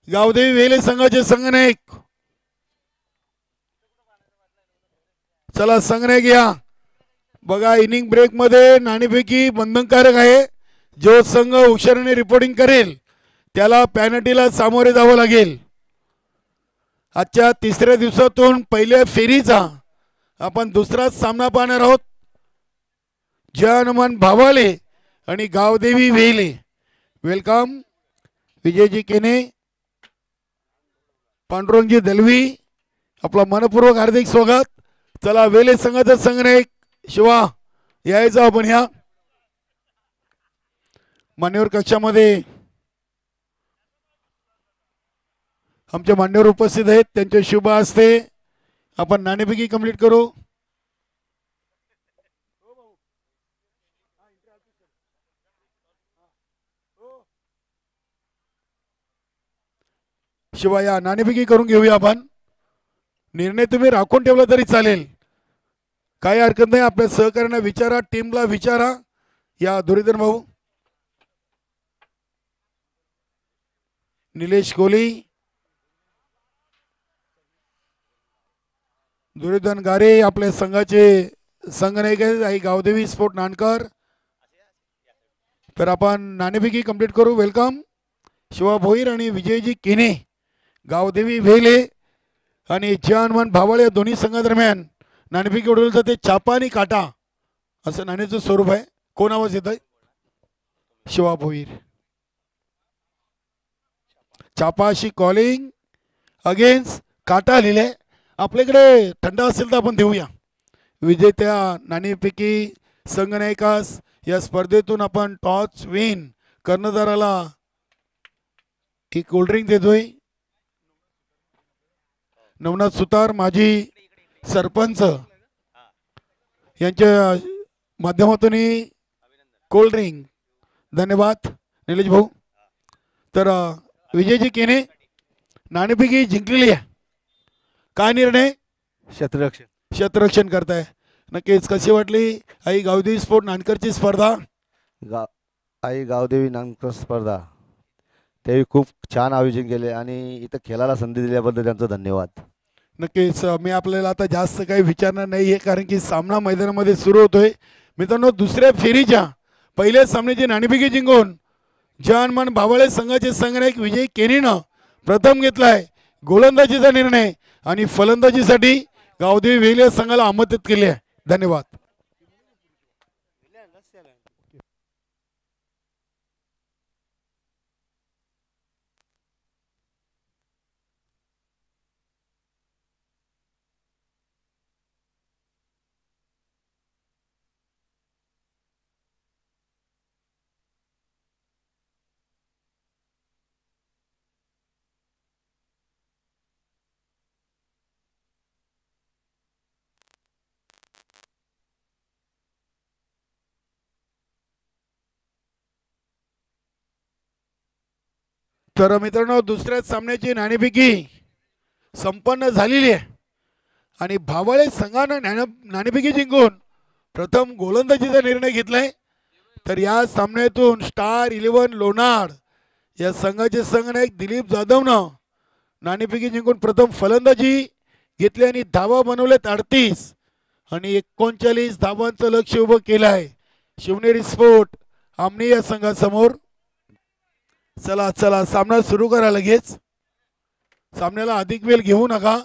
गावदेवी वेले संघाचे संघनायक, चला संघनायक या. बघा, इनिंग ब्रेक मध्ये नाणेफेकी बंधनकारक आहे. जो संघ हुशारीने रिपोर्टिंग करेल त्याला पॅनल्टीला सामोरे जावं लागेल. आजच्या 3ऱ्या दिवसातून पहिल्या फेरीचा आपण दुसराच सामना पाहणार आहोत. हनुमान भावाले आणि गावदेवी वेले. वेलकम विजयजी केने, पांडुरंगजी दलवी, आपला मनपूर्वक हार्दिक स्वागत. चला, वेले संघाचा संघनायक शिवा यायचं आपण या मान्यवर कक्षामध्ये. आमचे मान्यवर उपस्थित आहेत, त्यांचे शुभ हस्ते आपण नाणेफेकी कंप्लीट करू. शिवाय या नाणेफेकी करून घेऊया आपण. निर्णय तुम्ही राखून ठेवला तरी चालेल, काही हरकत नाही. आपल्या सहकार्यांना विचारा, टीमला विचारा. या धुरीधर भाऊ, निलेश कोहली, धुरीधन गारे आपल्या संघाचे संघनायक आहे. गावदेवी स्पोर्ट नानकर. तर आपण नाणेफेकी कंप्लीट करू. वेलकम शिवा भोईर आणि विजयजी केने, गावदेवी वेले आणि हनुमान भावाळे या दोन्ही संघादरम्यान नाणेफेकी उडवली जाते. चापा आणि काटा असं नाण्याचं स्वरूप आहे. कोण आवाज येत आहे? शिवा भोईर. चापाशी कॉलिंग अगेन्स्ट काटा लिहिले. आपल्याकडे थंड असेल तर आपण देऊया. विजेत्या नाणेफेकी संघनायकास या स्पर्धेतून आपण टॉस विन कर्णधाराला एक कोल्ड्रिंक देतोय. नवनाथ सुतार माजी सरपंच यांच्या माध्यमातून कोल्ड्रिंक. धन्यवाद निलेश भाऊ. तर विजयजी केने नाणेफेकी जिंकलेली आहे. काय निर्णय? क्षेत्ररक्षण करताय. नक्कीच कशी वाटली आई गावदेवी स्पोर्ट नानकरची स्पर्धा? आई गावदेवी नानकर स्पर्धा तेही खूप छान आयोजन केले आणि इथं खेळायला संधी दिल्याबद्दल त्यांचं धन्यवाद. नक्कीच मी आपल्याला आता जास्त काही विचारणार नाही आहे कारण की सामना मैदानामध्ये सुरू होतोय. मित्रांनो, दुसऱ्या फेरीच्या पहिल्या सामन्याची नाणेफेकी जिंकून जानमान भावळे संघाचे संघनायक विजय केनीनं प्रथम घेतलाय गोलंदाजीचा निर्णय आणि फलंदाजीसाठी गावदेवी वेगळ्या संघाला आमंत्रित केले आहे. धन्यवाद. तर मित्रांनो, दुसऱ्या सामन्याची नाणेफेकी संपन्न झालेली आहे आणि भावळे संघानं नाणेफेकी जिंकून प्रथम गोलंदाजीचा निर्णय घेतलाय. तर या सामन्यातून स्टार 11 लोणार या संघाचे संघनायक दिलीप जाधवनं नाणेफेकी जिंकून प्रथम फलंदाजी घेतली आणि धावा बनवलेत 38 आणि 39 धावांचं लक्ष उभं केलं आहे शिवनेरी स्पोर्ट आमनी या संघासमोर. चला चला सामना सुरू करा लगेच. सामन्याला अधिक वेळ घेऊ नका.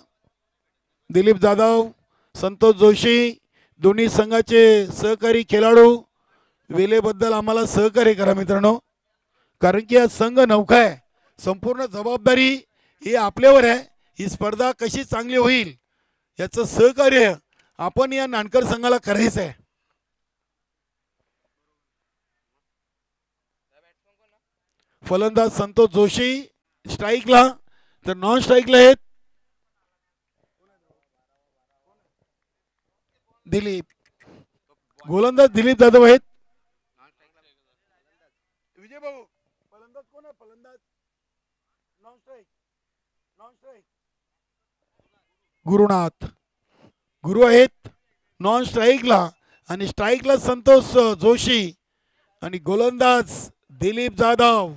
दिलीप जाधव, संतोष जोशी दोन्ही संघाचे सहकारी खेळाडू वेळेबद्दल आम्हाला सहकार्य करा मित्रांनो, कारण की हा संघ नौका आहे. संपूर्ण जबाबदारी ही आपल्यावर आहे. ही स्पर्धा कशी चांगली होईल याचं सहकार्य आपण या नानकर संघाला करायचं आहे. फलंदाज संतोष जोशी स्ट्राईकला, तर नॉन स्ट्राईकला आहेत दिलीप. गोलंदाज दिलीप जाधव आहेत. विजय भाऊ फलंदाज कोण आहे? फलंदाज नॉन स्ट्राईक गुरुनाथ गुरु आहेत नॉन स्ट्राईकला आणि स्ट्राईकला संतोष जोशी आणि गोलंदाज दिलीप जाधव.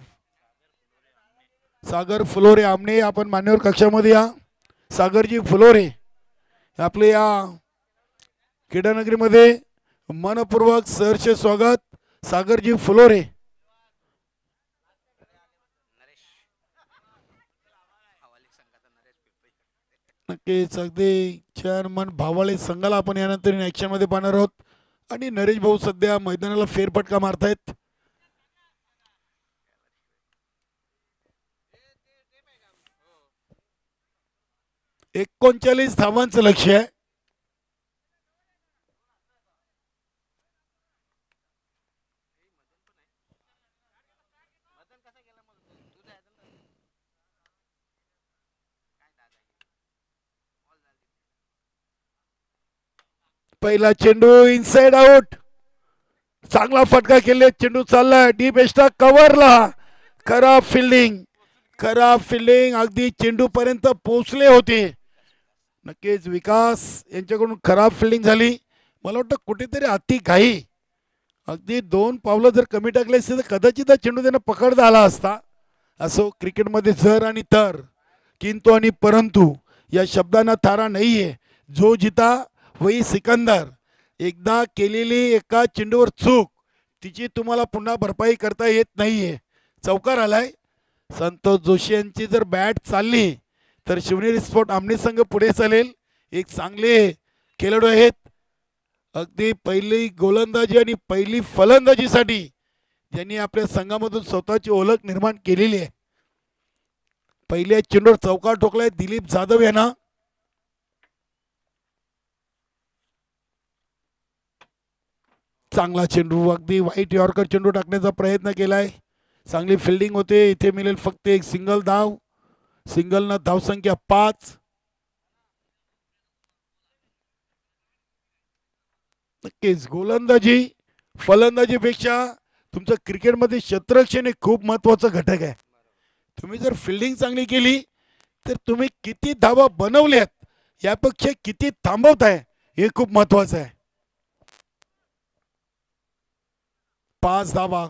सागर फुलोरे आमने आपण मान्यवर कक्षामध्ये या. सागरजी फुलोरे आपले या क्रीडानगरीमध्ये मनपूर्वक सहर्ष स्वागत. सागरजी फुलोरे. नक्कीच अगदी चेअरमन भावाळे संघाला आपण यानंतर ऍक्शन मध्ये पाहणार आहोत आणि नरेश भाऊ सध्या मैदानाला फेरफटका मारतायत. एक 39 धावांचं लक्ष्य आहे. पहिला चेंडू इनसाइड आउट. चांगला फटका केले. चेंडू चाललाय डीप एक्स्ट्रा कव्हरला. खराब फिल्डिंग अगदी चेंडू पर्यंत पोहोचले होते. नक्कीच विकास यांच्याकडून खराब फिल्डिंग झाली. मला वाटतं कुठेतरी अति घाई, अगदी 2 पावलं जर कमी टाकले असते तर कदाचित हा चेंडू त्यांना पकडता आला असता. असो, क्रिकेटमध्ये जर आणि तर, किंतु आणि परंतु या शब्दांना थारा नाहीये. जो जिता वही सिकंदर. एकदा केलेली एका चेंडूवर चूक तिची तुम्हाला पुन्हा भरपाई करता येत नाहीये. चौकार आलाय. संतोष जोशी यांची जर बॅट चालली तर शिवनेरी स्पोर्ट आमने संघ पुढे चालेल. एक चांगले खेळाडू आहेत. अगदी पहिली गोलंदाजी आणि पहिली फलंदाजीसाठी ज्यांनी आपल्या संघामधून स्वतःची ओळख निर्माण केलेली आहे. पहिल्या चेंडूवर चौकार ठोकलाय दिलीप जाधव यांना. चांगला चेंडू, अगदी वाईट यॉर्कर चेंडू टाकण्याचा प्रयत्न केलाय. चांगली फिल्डिंग होते. इथे मिळेल फक्त एक सिंगल धाव. सिंगलनं धावसंख्या 5. नक्कीच गोलंदाजी फलंदाजीपेक्षा तुमचं क्रिकेटमध्ये क्षेत्ररक्षण हे खूप महत्वाचा घटक आहे. तुम्ही जर फिल्डिंग चांगली केली तर तुम्ही किती धावा बनवल्यात यापेक्षा किती थांबवताय हे खूप महत्वाचं आहे. 5 धावा.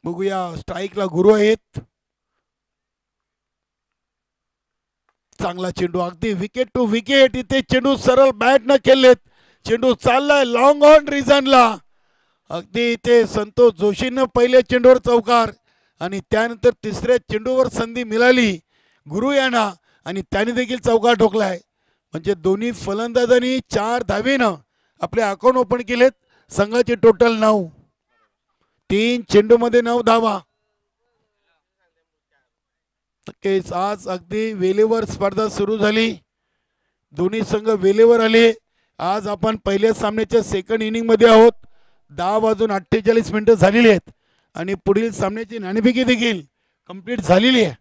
बघूया स्ट्राईकला गुरु आहेत. चांगला चेंडू, अगदी विकेट टू विकेट. इथे चेंडू सरळ बॅट न खेळलेत. चेंडू चाललाय लॉंग ऑन रिझनला. अगदी इथे संतोष जोशीनं पहिल्या चेंडूवर चौकार आणि त्यानंतर तिसऱ्या चेंडूवर संधी मिळाली गुरु यांना आणि त्याने देखील चौकार ठोकलाय. म्हणजे दोन्ही फलंदाजांनी 4 धावेनं आपले अकाउंट ओपन केलेत. संघाचे टोटल 9. 3 चेंडूमध्ये 9 धावा. नक्कीच आज अगदी वेळेवर स्पर्धा सुरू झाली. दोन्ही संघ वेळेवर आले. आज आपण पहिल्या सामन्याच्या सेकंड इनिंग मध्ये आहोत. 10:48 झालेली आहेत आणि पुढील सामन्याची नाणेफेकी देखील कंप्लीट झालेली आहे.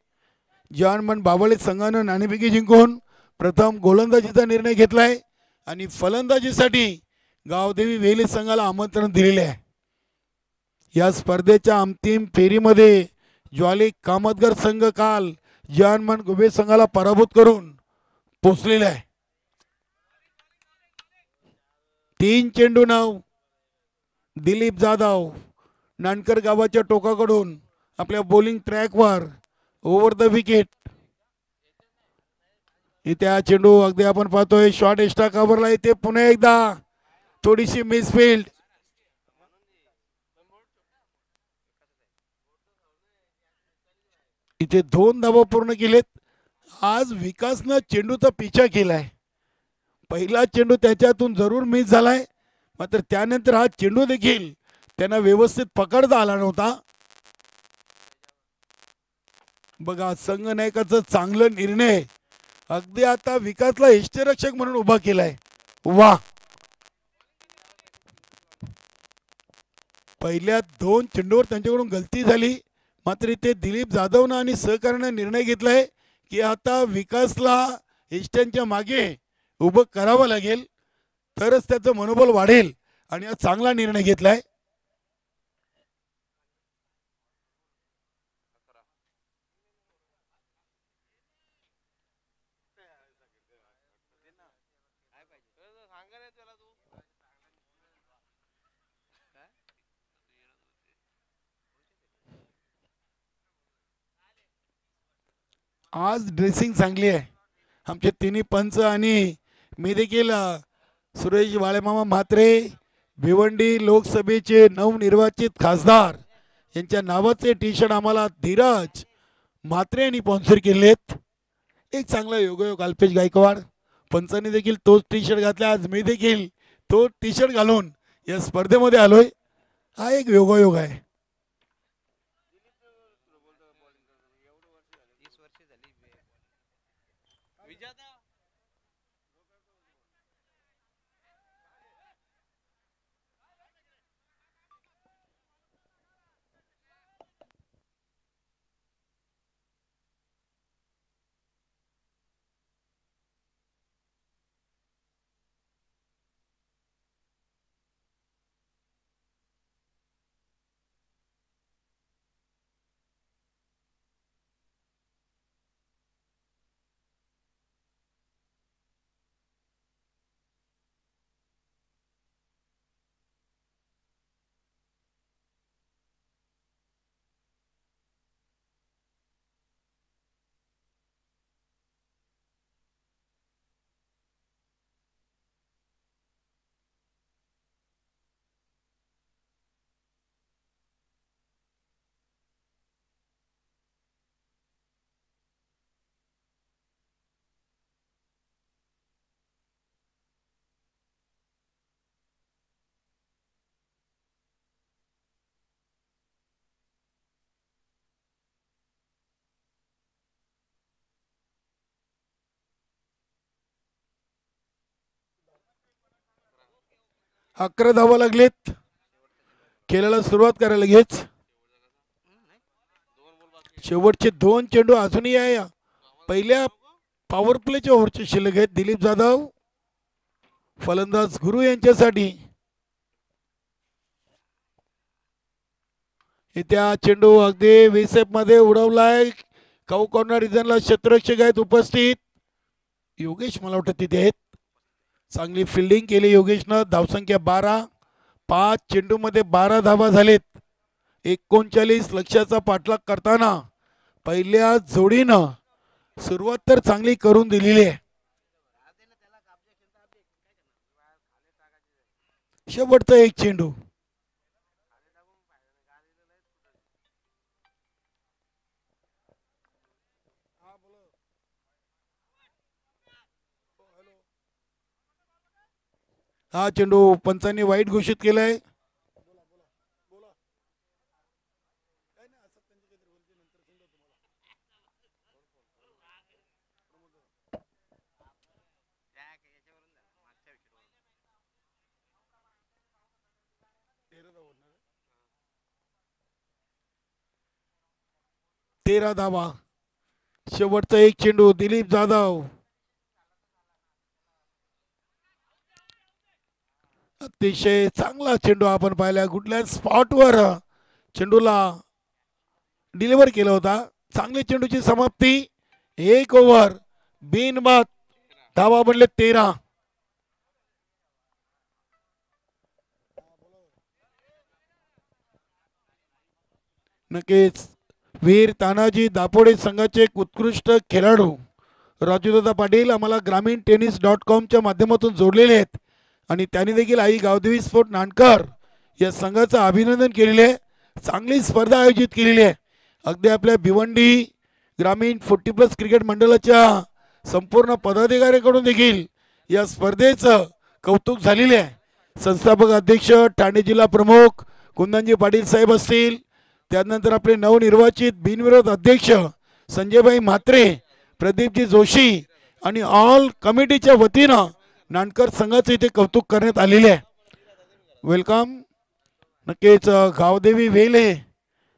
जॉनमन बावळे संघानं नाणेफेकी जिंकून प्रथम गोलंदाजीचा निर्णय घेतलाय आणि फलंदाजीसाठी गावदेवी वेली संघाला आमंत्रण दिलेले आहे. या स्पर्धेच्या अंतिम फेरीमध्ये ज्वाली कामतगर संघ काल जॉनमन गुबे संघाला पराभूत करून पोचलेला आहे. 3 चेंडू 9. दिलीप जाधव नानकर गावाच्या टोकाकडून आपल्या बॉलिंग ट्रॅकवर ओव्हर द विकेट. इथे हा चेंडू अगदी आपण पाहतोय शॉर्ट एक्स्ट्रा कव्हरला. इथे पुन्हा एकदा थोडीशी मिसफिल्ड. इथे 2 धावा पूर्ण केलेत. आज विकासनं चेंडूचा पिछा केलाय. पहिला चेंडू त्याच्यातून जरूर मिस झालाय, मात्र त्यानंतर हा चेंडू देखील त्यांना व्यवस्थित पकडता आला नव्हता. बघा संघनायकाचं चांगलं निर्णय. अगदी आता विकासला यष्टीरक्षक म्हणून उभा केलाय. वा. पहिल्या 2 चेंडूवर त्यांच्याकडून गलती झाली, मात्र इथे दिलीप जाधवनं आणि सहकार्यानं निर्णय घेतलाय की आता विकासला इष्टांच्या मागे उभं करावं लागेल तरच त्याचं मनोबल वाढेल आणि हा चांगला निर्णय घेतलाय. आज ड्रेसिंग चांगली आहे आमचे तिन्ही पंच आणि मी देखील. सुरेश बाळेमामा म्हात्रे भिवंडी लोकसभेचे नवनिर्वाचित खासदार यांच्या नावाचे टी शर्ट आम्हाला धीरज म्हात्रे यांनी स्पॉन्सर केलेत. एक चांगला योगायोग. अल्पेश गायकवाड पंचांनी देखील तोच टी शर्ट घातला. आज मी देखील तो टी शर्ट घालून या स्पर्धेमध्ये आलोय. हा एक योगायोग आहे. 11 धावा लागलेत. खेळाला सुरुवात करायला लगेच. शेवटचे 2 चेंडू अजूनही आहे. पहिल्या पॉवर प्लेच्या ओव्हरचे शिल्लक आहेत. दिलीप जाधव फलंदाज गुरु यांच्यासाठी. त्या चेंडू अगदी विसेप मध्ये उडवलाय. काऊ कॉर्नर रिजनला क्षेत्ररक्षक आहेत उपस्थित. योगेश मला वाटतं तिथे आहेत. चांगली फिल्डिंग केली योगेशनं. धावसंख्या 12. 5 चेंडूमध्ये 12 धावा झालेत. 39 लक्ष्याचा पाठलाग करताना पहिल्या जोडीनं सुरुवात तर चांगली करून दिलेली आहे. शेवटचा एक चेंडू. हा चेंडू पंचांनी वाईट घोषित केलाय. तेरा धावा. शेवटचा एक चेंडू. दिलीप जाधव अतिशय चांगला चेंडू आपण पाहिला. कुठल्या स्पॉटवर चेंडूला डिलिव्हर केला होता. चांगली चेंडूची समाप्ती. 1 ओव्हर बिनबाद. धावा बनले 13. नक्कीच वीर तानाजी दापोडे संघाचे एक उत्कृष्ट खेळाडू राजूदादा पाटील आम्हाला ग्रामीण टेनिस.com माध्यमातून जोडलेले आहेत. आणि त्यांनी देखील आई गावदेवी स्पोर्ट नानकर या संघाचं अभिनंदन केलेले आहे. चांगली स्पर्धा आयोजित केलेली आहे. अगदी आपल्या भिवंडी ग्रामीण 40+ क्रिकेट मंडळाच्या संपूर्ण पदाधिकाऱ्यांकडून देखील या स्पर्धेचं कौतुक झालेले आहे. संस्थापक अध्यक्ष ठाणे जिल्हा प्रमुख कुंदनजी पाटील साहेब असतील. त्यानंतर आपले नवनिर्वाचित बिनविरोध अध्यक्ष संजयभाई म्हात्रे, प्रदीपजी जोशी आणि ऑल कमिटीच्या वतीनं नानकर संघाचे इथे कौतुक करण्यात आलेले आहे. वेलकम. नक्कीच गावदेवी वेले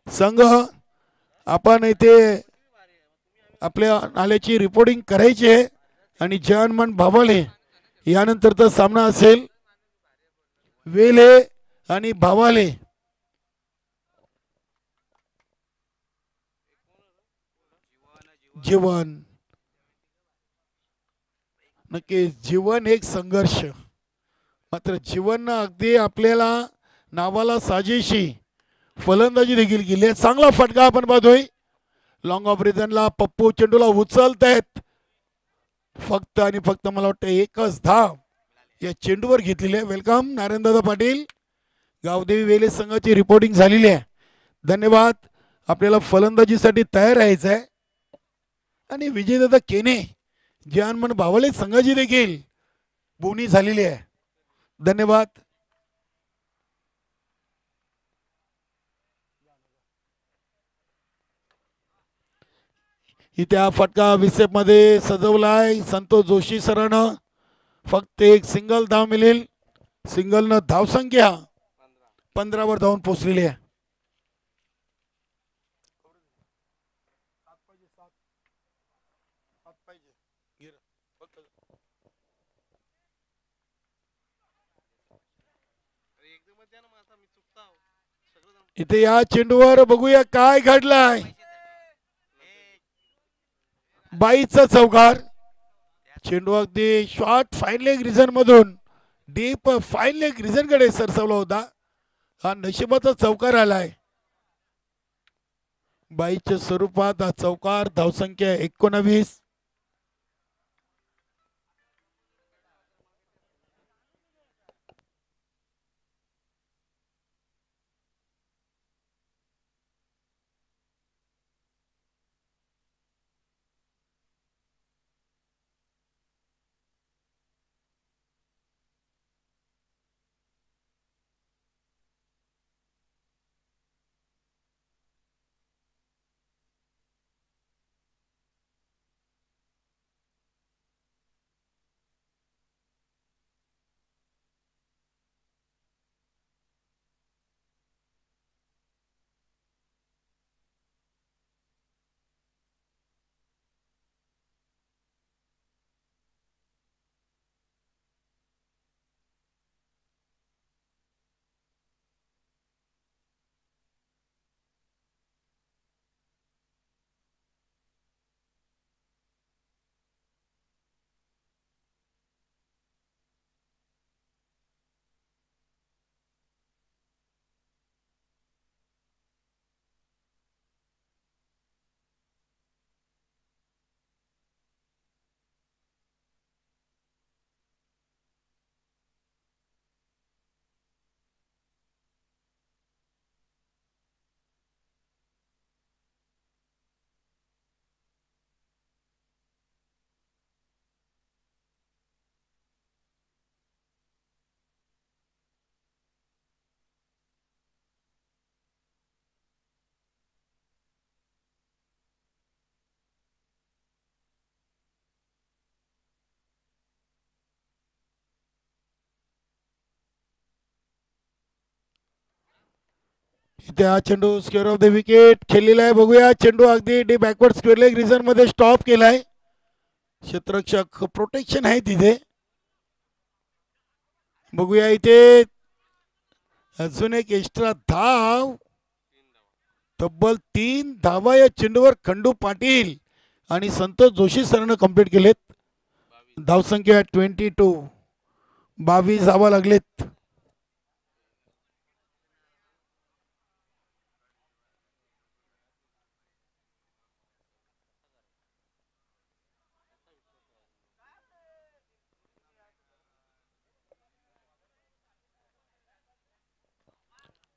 संघ आपण इथे आपल्या नाल्याची रिपोर्टिंग करायची आहे. आणि जयनमन भावाले यानंतरचा सामना असेल. वेले आणि भावाले. जीवन. नक्की जीवन एक संघर्ष. मात्र जीवन अगदी आपल्याला नावाला साजेशी फलंदाजी देखील केली आहे. चांगला फटका आपण पाहतोय. लॉंग ऑफ रिजनला पप्पू चेंडूला उचलतायत. फक्त आणि फक्त मला वाटतं एकच धाव या चेंडूवर घेतलेली आहे. वेलकम नारायणदादा पाटील. गावदेवी वेले संघाची रिपोर्टिंग झालेली आहे. धन्यवाद. आपल्याला फलंदाजीसाठी तयार राहायचं आहे. आणि विजयदादा केने जयनमन भावले संघाची देखील बोनी झालेली आहे. धन्यवाद. इथे फटका विसेप मध्ये सजवलाय संतोष जोशी सरानं. फक्त एक सिंगल धाव मिळेल. सिंगलनं धावसंख्या 15 वर धावून पोहोचलेली आहे. इथे या चेंडूवर बघूया काय घडलाय. बाईचा चौकार. चेंडू अगदी शॉर्ट फाईन लेग रिझन मधून डीप फाईन लेग रिझन कडे सरसवला होता. हा नशिबाचा चौकार आलाय. बाईच्या स्वरूपात हा चौकार. धावसंख्या 19. इथे हा चेंडू स्क्वेअर ऑफ द विकेट खेळलेला आहे. बघूया चेंडू अगदी बॅकवर्ड स्क्वेअर लेग रिझन मध्ये स्टॉप केलाय. क्षेत्ररक्षक प्रोटेक्शन आहे तिथे. बघूया इथे अजून एक एक्स्ट्रा धाव. तब्बल 3 धावा या चेंडूवर खंडू पाटील आणि संतोष जोशी सरांना कंप्लीट केलेत. धावसंख्या 22. 22 धावा लागलेत.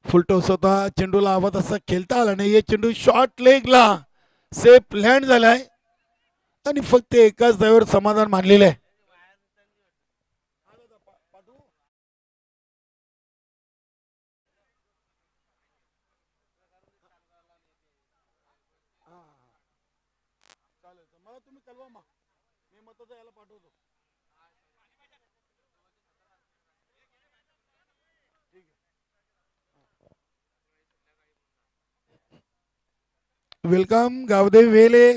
फुलटॉस होता. चेंडूला हवा तसा खेळता आला नाही. हे चेंडू शॉर्ट लेगला सेफ लँड झालाय आणि फक्त एकाच धावेवर समाधान मानलेलं आहे. वेलकम गावदेवी वेले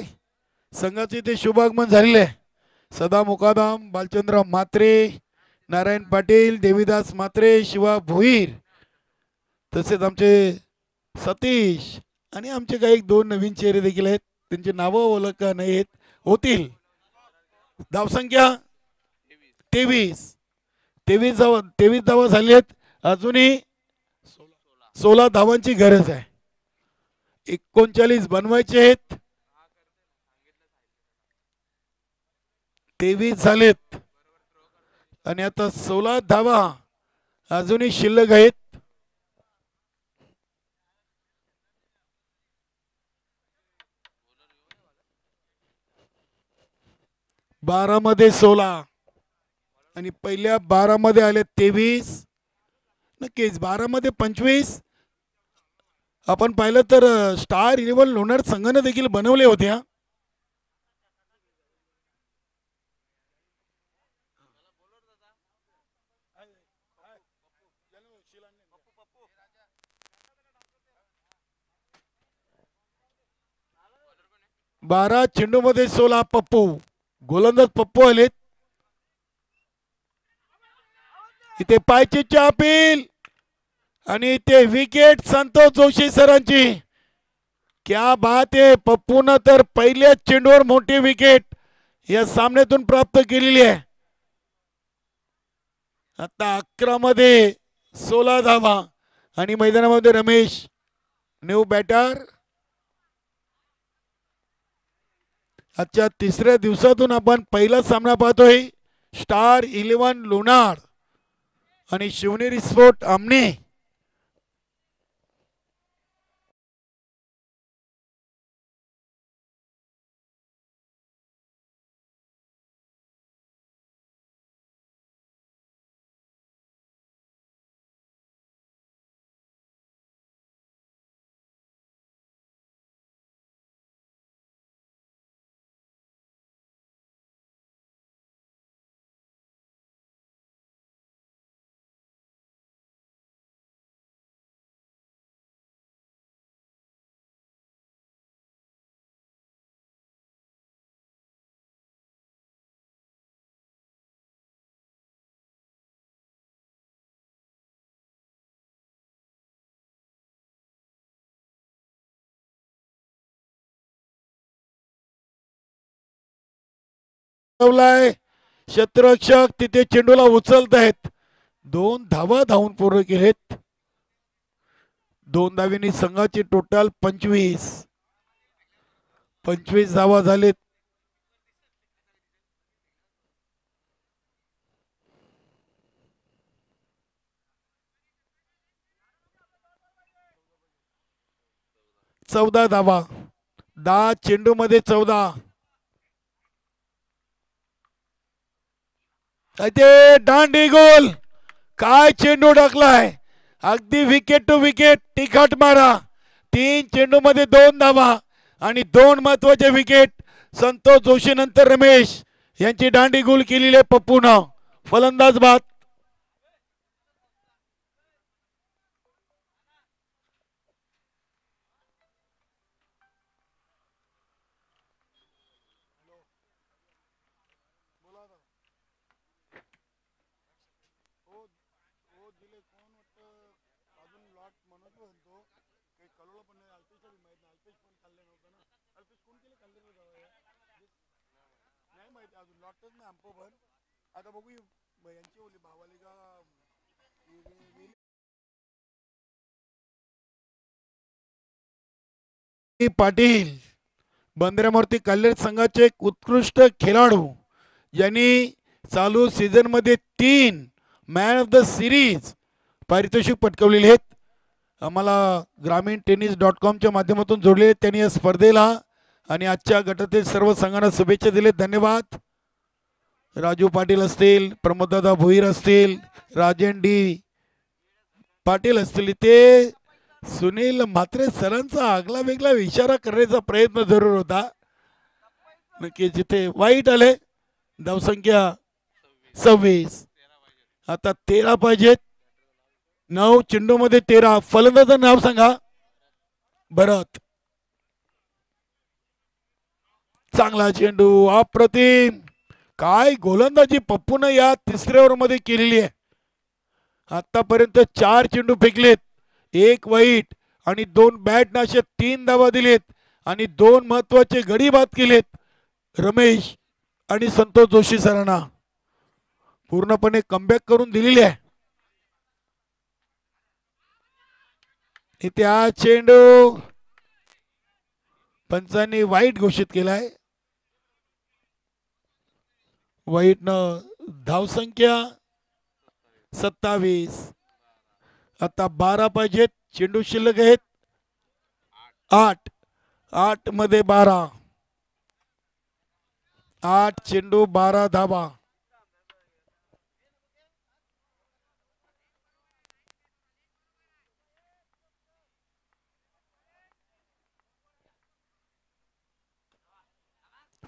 संघाचे ते शुभागमन झालेले आहे. सदा मुकादम, बालचंद्र म्हात्रे, नारायण पाटील, देवीदास म्हात्रे, शिवा भोईर, तसेच आमचे सतीश आणि आमचे काही 2 नवीन चेहरे देखील आहेत. त्यांची नावं ओळख नाहीत होतील. धावसंख्या 23 धावा झाली आहेत. अजूनही 16 धावांची गरज आहे. 39 बनवायचे आहेत. 23 झालेत आणि आता 16 धावा अजूनही शिल्लक आहेत. 12 मध्ये 16 आणि पहिल्या 12 मध्ये आले 23. नक्कीच 12 मध्ये 25 आपण पाहिलं तर स्टार 11 लोणार संघाने देखील बनवले होते. बारा चेंडू मध्ये 16 पप्पू, गोलंदाज पप्पू आलेत. इथे पायची चापील आणि इथे विकेट संतोष जोशी सरांची. क्या बात आहे. पप्पून तर पहिल्या चेंडूवर मोठी विकेट या सामन्यातून प्राप्त केलेली आहे. आता 11 मध्ये 16 धावा आणि मैदानामध्ये रमेश न्यू बॅटर. आजच्या तिसऱ्या दिवसातून आपण पहिला सामना पाहतोय. स्टार 11 लोणार आणि शिवनेरी स्पोर्ट आमने. क्षेत्ररक्षक तिथे चेंडूला उचलत आहेत. 2 धावा धावून पूर्ण केलेत. 2 धावींनी संघाची टोटल 25 धावा झालेत. चौदा धावा, 10 चेंडू मध्ये 14. दांडी गोल. काय चेंडू टाकलाय. अगदी विकेट टू विकेट तिखट मारा. 3 चेंडू मध्ये 2 धावा आणि 2 महत्वाचे विकेट. संतोष जोशी नंतर रमेश यांची दांडी गोल केलेली आहे पप्पून. फलंदाज बाद. आता बघू यांची ओली भावाली का पाटील बंदरामूर्ती कल्याण संघाचे एक उत्कृष्ट खेळाडू यांनी चालू सीझन मध्ये 3 मॅन ऑफ द सिरीज पारितोषिक पटकावलेले आहेत. आम्हाला ग्रामीण टेनिस.com च्या माध्यमातून जोडले त्यांनी या स्पर्धेला आणि आजच्या गटातील सर्व संघांना शुभेच्छा दिले. धन्यवाद. राजू पाटील असतील, प्रमोददादा भोईर असतील, राजन डी पाटील असतील, ते सुनील म्हात्रे सरांचा आगला वेगळा इशारा करण्याचा प्रयत्न जरूर होता. नक्की जिथे वाईट आले धावसंख्या 26. आता 13 पाहिजेत. 9 चेंडू मध्ये 13. फलंदाजाचं नाव सांगा. भरत. चांगला चेंडू, अप्रतिम. काय गोलंदाजी पप्पून या तिसऱ्या ओव्हर मध्ये केलेली आहे. आतापर्यंत 4 चेंडू फेकलेत, 1 वाईट आणि 2 बॅट नाशे 3 धावा दिलेत आणि 2 महत्वाचे गडी बाद केलेत रमेश आणि संतोष जोशी सरांना. पूर्णपणे कमबॅक करून दिलेली आहे. इथे हा चेंडू पंचांनी वाईट घोषित केलाय. वाईट न धावसंख्या 27. आता 12 पाहिजेत. चेंडू शिल्लक आहेत 8. 8 मध्ये 12. 8 चेंडू 12 धावा.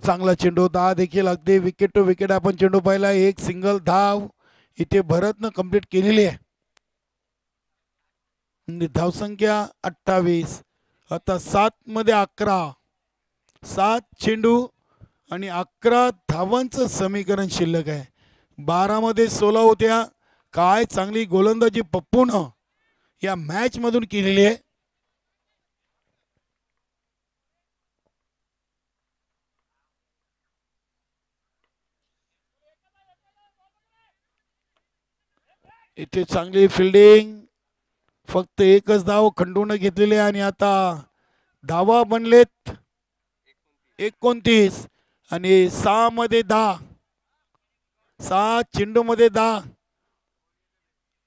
चांगला चेंडू 10 देखील अगदी विकेट टू विकेट आपण चेंडू पाहिला. एक सिंगल धाव इथे भरतनं कंप्लीट केलेली आहे. धावसंख्या 28. आता 7 मध्ये 11. 7 चेंडू आणि 11 धावांचं समीकरण शिल्लक आहे. 12 मध्ये 16 होत्या. काय चांगली गोलंदाजी पप्पून या मॅच मधून केलेली आहे. इथे चांगली फिल्डिंग. फक्त एकच धाव खंडून घेतलेले आणि आता धावा बनलेत 29 आणि 6 मध्ये 10. 6 चेंडू मध्ये 10.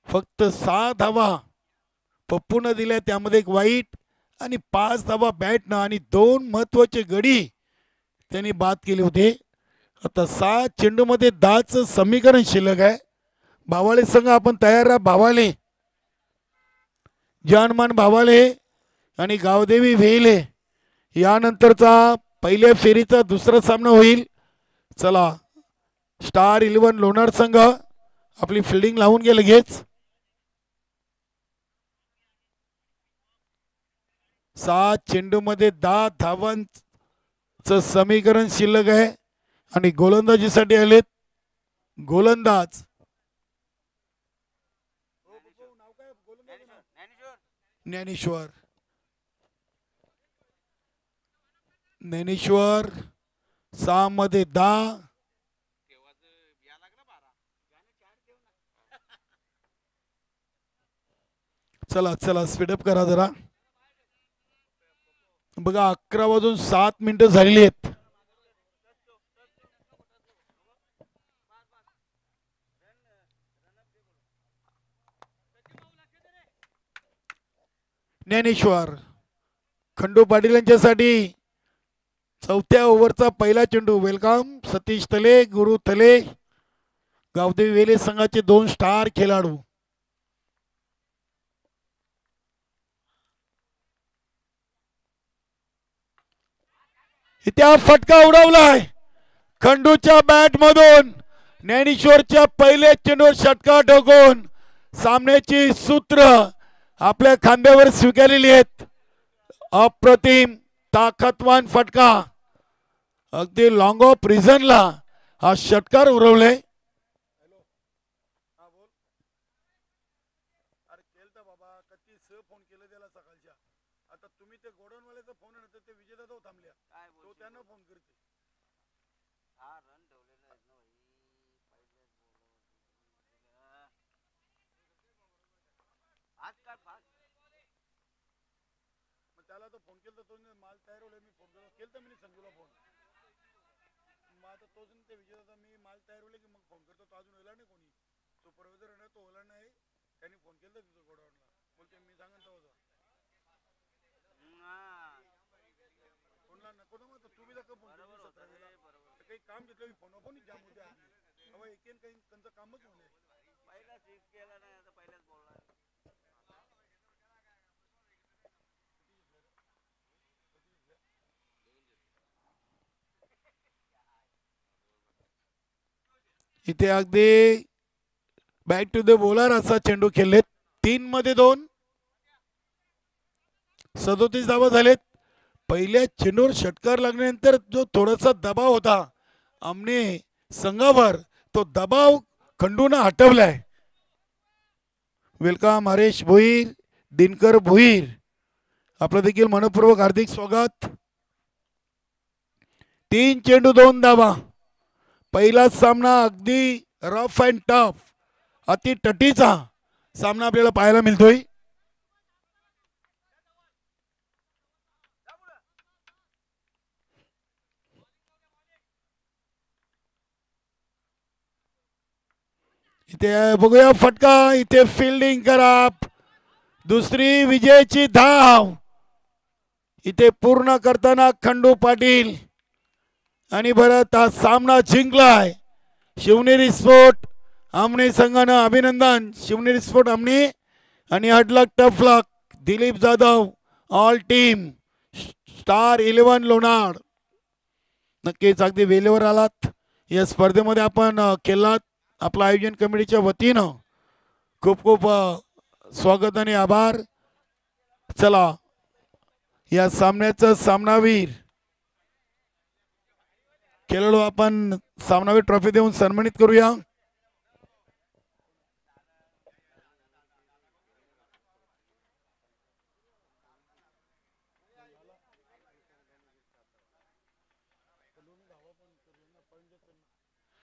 फक्त 6 धावा पप्पून दिल्या, त्यामध्ये एक वाईट आणि 5 धावा बॅटनं आणि 2 महत्वाचे गडी त्यांनी बाद केले होते. आता 6 चेंडू मध्ये 10चं समीकरण शिल्लक आहे. भावाले संघ आपण तयार राहा. भावाले जानमान भावाले आणि गावदेवी वेले यानंतरचा पहिल्या फेरीचा दुसरा सामना होईल. चला स्टार 11 लोणार संघ आपली फिल्डिंग लावून घे लगेच. 7 चेंडू मध्ये 10 धावांचं समीकरण शिल्लक आहे आणि गोलंदाजीसाठी आलेत गोलंदाज ज्ञानेश्वर. ज्ञानेश्वर 6 मध्ये 10. चला चला स्पीडअप करा जरा. बघा 11 वाजून 7 मिनिटं झालेली आहेत. ज्ञानेश्वर खंडू पाटील यांच्यासाठी 4थ्या ओव्हरचा पहिला चेंडू. वेलकम सतीश तले, गुरु तले, गावदेवी वेले संघाचे 2 स्टार खेळाडू. इथे फटका उडवलाय खंडूच्या बॅट मधून. ज्ञानेश्वरच्या पहिल्या चेंडूवर षटकार ठोकून सामन्याची सूत्र आपल्या खांद्यावर स्वीकारलेली आहेत. अप्रतिम ताकदवान फटका. अगदी लॉंग ऑफ रिझनला हा षटकार उडवलाय. त्याला तर फोन केला तो माल तयार होईल मी फोन केला मी संजूला फोन मग आता तोच ते विजयदादा मी माल तयार होईल की मग फोन करतो तो अजून व्हायला नाही कोणी सुपरवायझर आहे ना तो होला नाही त्यांनी फोन केला तिथं गोडाऊनला बोलते मी सांगेन तो फोनला नको ना मग तू बी फोन काही काम घेतलं मी फोन फोन जाम होते अहो एकेन काही त्यांचं कामच होणे पहिला फिक्स केला नाही आता पहिल्याच बोलला इथे अगदी बॅक टू द बॉलर असा चेंडू खेळलेत 3 मध्ये 2 37 धावा झालेत पहिल्या चेंडूवर षटकार लागल्यानंतर जो थोडासा दबाव होता आमने संघावर तो दबाव खंडून हटवलाय वेलकम हरेश भोईर दिनकर भोईर आपलं देखील मनपूर्वक हार्दिक स्वागत 3 चेंडू 2 धावा पहिला सामना अगदी रफ अँड टफ अति टटीचा सामना आपल्याला पाहायला मिळतोय इथे बघूया फटका इथे फिल्डिंग करा दुसरी विजयाची धाव इथे पूर्ण करताना खंडू पाटील आणि परत हा सामना जिंकलाय शिवनेरी स्पोर्ट आमने संघानं अभिनंदन शिवनेरी स्पोर्ट आमने आणि हडलक टफलक Dilip Jadhav all team star 11 Lonar नक्कीच अगदी वेळेवर आलात या स्पर्धेमध्ये आपण केलात आपलं आयोजन कमिटीच्या वतीनं खूप खूप स्वागत आणि आभार चला या सामन्याचं सामनावीर खेळाडू आपण सामनावीर ट्रॉफी देऊन सन्मानित करूया